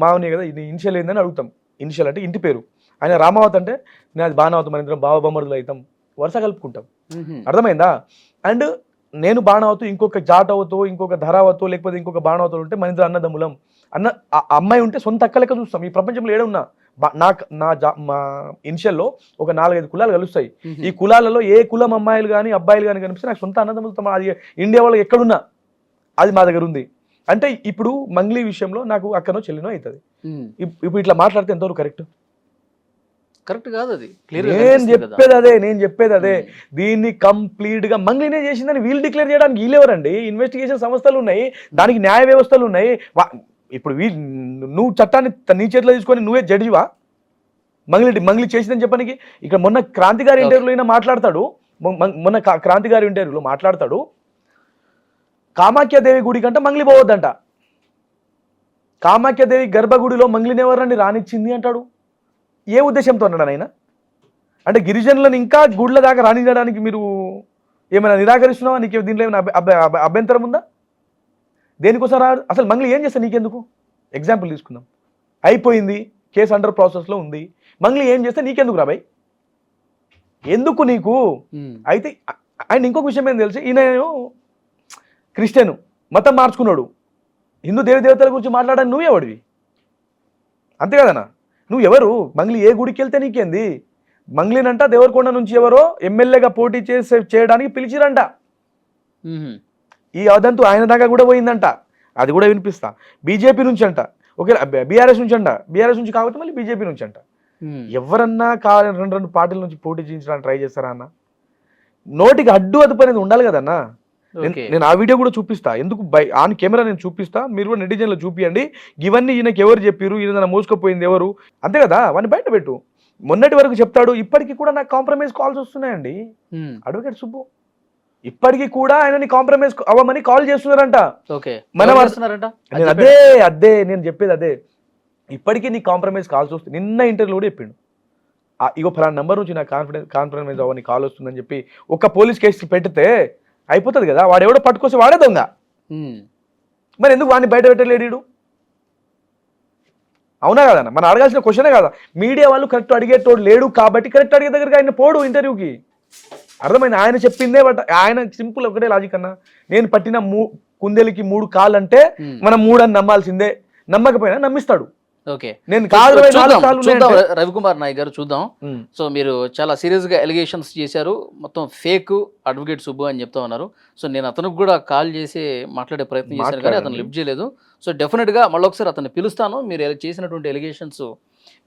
Speaker 3: మావని కదా ఇది ఇనిషియల్ ఏందని అడుగుతాం. ఇనిషియల్ అంటే ఇంటి పేరు. ఆయన రామావత్ అంటే నేను అది బాణవత్, మన ఇద్దరం బావ బొమ్మరులు అవుతాం, వరుస కలుపుకుంటాం. అర్థమైందా? అండ్ నేను బాణవతు, ఇంకొక జాటవతో, ఇంకొక ధరావతో, లేకపోతే ఇంకొక బాణవతో ఉంటే మన ఇద్దరు అన్నదమ్ములం అన్న అమ్మాయి ఉంటే సొంత అక్క లెక్క చూస్తాం. ఈ ప్రపంచంలో ఏడున్నా మా ఇనిషియల్లో ఒక 4-5 కులాలు కలుస్తాయి. ఈ కులాలలో ఏ కులం అమ్మాయిలు కానీ అబ్బాయిలు కానీ కనిపిస్తే నాకు సొంత అన్నదమ్ములతో, అది ఇండియా వాళ్ళు ఎక్కడున్నా అది మా దగ్గర ఉంది. అంటే ఇప్పుడు మంగ్లీ విషయంలో నాకు అక్కనో చెల్లినో అవుతుంది. ఇప్పుడు ఇట్లా మాట్లాడితే ఎంతవరకు కరెక్ట్
Speaker 2: కాదు? అది
Speaker 3: నేను చెప్పేది అదే. దీన్ని కంప్లీట్ గా మంగ్లీనే చేసిందని వీళ్ళు డిక్లేర్ చేయడానికి వీళ్ళెవరండి? ఇన్వెస్టిగేషన్ సంస్థలు ఉన్నాయి, దానికి న్యాయ వ్యవస్థలు ఉన్నాయి. ఇప్పుడు నువ్వు చట్టాన్ని నీ చేతిలో తీసుకొని నువ్వే జడ్జివా? మంగ్లీ చేసిందని చెప్పడానికి ఇక్కడ మొన్న క్రాంతి గారి ఇంటర్వ్యూలో మాట్లాడతాడు, క్రాంతి గారి ఇంటర్వ్యూలో మాట్లాడతాడు, కామాఖ్యాదేవి గుడి కంటే మంగ్లీ పోవద్దంట, కామాఖ్యాదేవి గర్భగుడిలో మంగ్లీని ఎవరండి రానిచ్చింది అంటాడు. ఏ ఉద్దేశంతో అన్నాడు ఆయన? అంటే గిరిజనులను ఇంకా గుడ్ల దాకా రానియడానికి మీరు ఏమైనా నిరాకరిస్తున్నావా? నీకు దీంట్లో ఏమైనా అభ్యంతరం ఉందా? దేనికోసం రాడు? అసలు మంగ్లీ ఏం చేస్తా నీకెందుకు? ఎగ్జాంపుల్ తీసుకుందాం, అయిపోయింది, కేసు అండర్ ప్రాసెస్లో ఉంది, మంగ్లీ ఏం చేస్తే నీకెందుకు రాబాయ్? ఎందుకు నీకు? అయితే అండ్ ఇంకొక విషయం ఏం తెలిసి, ఈయన క్రిస్టియన్ మతం మార్చుకున్నాడు, హిందూ దేవతల గురించి మాట్లాడని నువ్వెవడివి? అంతే కదనా? నువ్వు ఎవరు? మంగ్లీ ఏ గుడికి వెళ్తే నీకేంది? మంగ్లీనంట దేవరకొండ నుంచి ఎవరో ఎమ్మెల్యేగా పోటీ చేయడానికి పిలిచిరంట. ఈ అదంతు ఆయన దాకా కూడా పోయిందంట, అది కూడా వినిపిస్తా. బీజేపీ నుంచి అంట, ఓకే బీఆర్ఎస్ నుంచి అంట, బీఆర్ఎస్ నుంచి కాకపోతే మళ్ళీ బీజేపీ నుంచి అంట. ఎవరన్నా రెండు పార్టీల నుంచి పోటీ చేయించడానికి ట్రై చేస్తారా అన్న? నోటికి అడ్డు అదుపు అనేది ఉండాలి కదన్నా. నేను ఆ వీడియో కూడా చూపిస్తా, ఎందుకు ఆన్ కెమెరా నేను చూపిస్తా, మీరు కూడా నెటిజన్లో చూపియండి. ఇవన్నీ ఈయనకి ఎవరు చెప్పారు, ఈయన మోసుకుపోయింది ఎవరు, అంతే కదా, వాడిని బయట పెట్టు. మొన్నటి వరకు చెప్తాడు, ఇప్పటికీ కూడా నాకు కాంప్రమైజ్ కాల్స్ వస్తున్నాయండి. అడ్వకేట్ సుబ్బు ఇప్పటికీ కూడా ఆయనని కాంప్రమైజ్ అవ్వమని కాల్ చేస్తున్నారంట. అదే నేను చెప్పేది అదే, ఇప్పటికీ నీకు కాంప్రమైజ్ కాల్స్ వస్తుంది. నిన్న ఇంటర్వ్యూలో కూడా చెప్పిండు, ఇగో ఫలానా నెంబర్ నుంచి నాకు కాంప్రమైజ్ అవ్వని కాల్ వస్తుందని చెప్పి ఒక పోలీస్ కేసు పెడితే అయిపోతుంది కదా. వాడు ఎవడో పట్టుకొస్తే వాడే దొంగ, మరి ఎందుకు వాడిని బయట పెట్టలేడు? అవునా కదన్న, మనం అడగాల్సిన క్వశ్చనే కదా. మీడియా వాళ్ళు కరెక్ట్ అడిగేటోడు లేడు కాబట్టి కరెక్ట్ అడిగే దగ్గరికి ఆయన పోడు ఇంటర్వ్యూకి. అర్థమైంది? ఆయన చెప్పిందే బట్ ఆయన సింపుల్ ఒకటే లాజిక్ అన్న, నేను పట్టిన కుందేలికి 3 కాళ్ళు అంటే మనం 3 అని నమ్మాల్సిందే, నమ్మకపోయినా నమ్మిస్తాడు.
Speaker 2: ఓకే,
Speaker 3: నేను
Speaker 2: చూద్దాం రవికుమార్ నాయక్ గారు, చూద్దాం. సో మీరు చాలా సీరియస్ గా ఎలిగేషన్స్ చేశారు, మొత్తం ఫేక్ అడ్వకేట్ సుబ్బు అని చెప్తా ఉన్నారు. సో నేను అతనికి కూడా కాల్ చేసి మాట్లాడే ప్రయత్నం చేశాను కానీ అతను లిఫ్ట్ చేయలేదు. సో డెఫినెట్ గా మళ్ళీ ఒకసారి అతన్ని పిలుస్తాను. మీరు చేసినటువంటి ఎలిగేషన్స్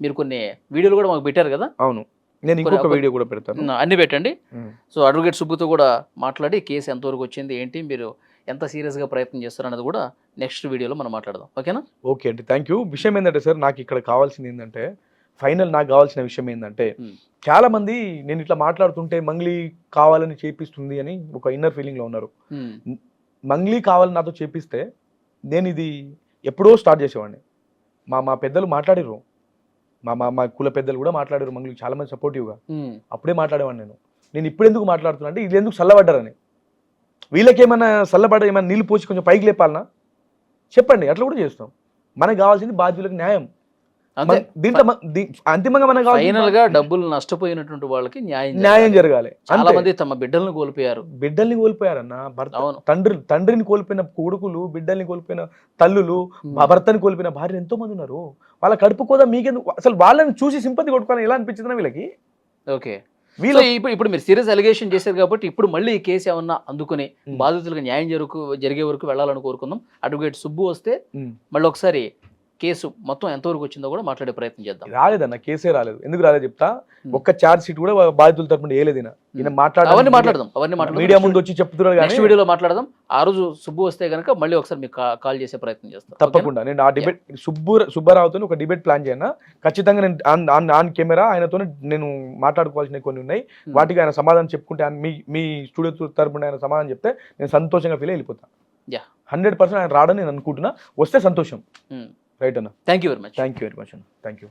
Speaker 2: మీరు కొన్ని వీడియోలు కూడా మాకు పెట్టారు కదా.
Speaker 3: అవును, నేను ఇంకొక వీడియో కూడా పెడతాను,
Speaker 2: అన్ని పెట్టండి. సో అడ్వకేట్ సుబ్బుతో కూడా మాట్లాడి కేసు ఎంతవరకు వచ్చింది ఏంటి, మీరు ఎంత సీరియస్గా ప్రయత్నం చేస్తారు అన్నది కూడా నెక్స్ట్ వీడియోలో మనం మాట్లాడదాం. ఓకేనా?
Speaker 3: ఓకే అండి, థ్యాంక్ యూ. విషయం ఏంటంటే సార్, నాకు ఇక్కడ కావాల్సింది ఏంటంటే, ఫైనల్ నాకు కావాల్సిన విషయం ఏంటంటే, చాలా మంది నేను ఇట్లా మాట్లాడుతుంటే మంగ్లీ కావాలని చేపిస్తుంది అని ఒక ఇన్నర్ ఫీలింగ్లో ఉన్నారు. మంగ్లీ కావాలని నాతో చేపిస్తే నేను ఇది ఎప్పుడో స్టార్ట్ చేసేవాడిని. మా పెద్దలు మాట్లాడిర్రు, మా కుల పెద్దలు కూడా మాట్లాడారు మంగ్లీ చాలా మంది సపోర్టివ్గా. అప్పుడే మాట్లాడేవాడిని నేను ఇప్పుడు ఎందుకు మాట్లాడుతున్నా అంటే, ఇది ఎందుకు చల్లబడ్డారని. వీళ్ళకి ఏమైనా చల్లబడ్డ ఏమైనా నీళ్ళు పోసి కొంచెం పైకి లేపాలనా చెప్పండి, అట్లా కూడా చేస్తాం. మనకు కావాల్సింది బాధ్యులకు న్యాయం. దీంట్లో అంతిమంగా మనకు
Speaker 2: ఫైనల్ గా డబ్బులు నష్టపోయినటువంటి వాళ్ళకి న్యాయం
Speaker 3: జరగాలి.
Speaker 2: చాలా మంది తమ బిడ్డలను
Speaker 3: కోల్పోయారన్న, తండ్రిని కోల్పోయిన కొడుకులు, బిడ్డల్ని కోల్పోయిన తల్లులు, భర్తని కోల్పోయిన భార్యలు ఎంతో మంది ఉన్నారు. వాళ్ళ కడుపు కోదా మీకెందుకు? అసలు వాళ్ళని చూసి సింపతి కొట్టుకోవాలని ఎలా అనిపించిందా వీళ్ళకి?
Speaker 2: ఓకే, ఇప్పుడు మీరు సీరియస్ అలిగేషన్ చేశారు కాబట్టి ఇప్పుడు మళ్ళీ ఈ కేసు ఏమన్నా అందుకుని బాధితులకు న్యాయం జరిగే వరకు వెళ్ళాలని కోరుకుందాం. అడ్వకేట్ సుబ్బు వస్తే మళ్ళీ ఒకసారి కేసు మొత్తం ఎంతవరకు వచ్చిందో కూడా మాట్లాడే ప్రయత్నం చేద్దాం.
Speaker 3: రాలేదన్న, కేసే రాలేదు. ఎందుకు రాలేదు చెప్తా. ఒక్క ఛార్జ్ షీట్ కూడా బాధితుల తరపున వేయలేదు.
Speaker 2: అవన్నీ మాట్లాడదాం
Speaker 3: మీడియా ముందు వచ్చి చెప్తున్నారు.
Speaker 2: నెక్స్ట్ వీడియోలో మాట్లాడదాం. ఆ రోజు సుబ్బు వస్తే కనుక మళ్ళీ ఒకసారి మీకు కాల్ చేసే ప్రయత్నం చేస్తాం.
Speaker 3: తప్పకుండా నేను ఆ డిబేట్ సుబ్బారావుతో ఒక డిబేట్ ప్లాన్ చేయనా, ఖచ్చితంగా నేను ఆన్ కెమెరా ఆయనతో నేను మాట్లాడుకోవాల్సిన కొన్ని ఉన్నాయి. వాటికి ఆయన సమాధానం చెప్పుకుంటే, మీ స్టూడియో తరపున ఆయన సమాధానం చెప్తే నేను సంతోషంగా ఫీల్ అయిపోతాను. 100% ఆయన రాడని నేను అనుకుంటున్నా. వస్తే సంతోషం. రైట్ అన్న,
Speaker 2: thank you very much.
Speaker 3: Thank you very much అన్న, థ్యాంక్ యూ.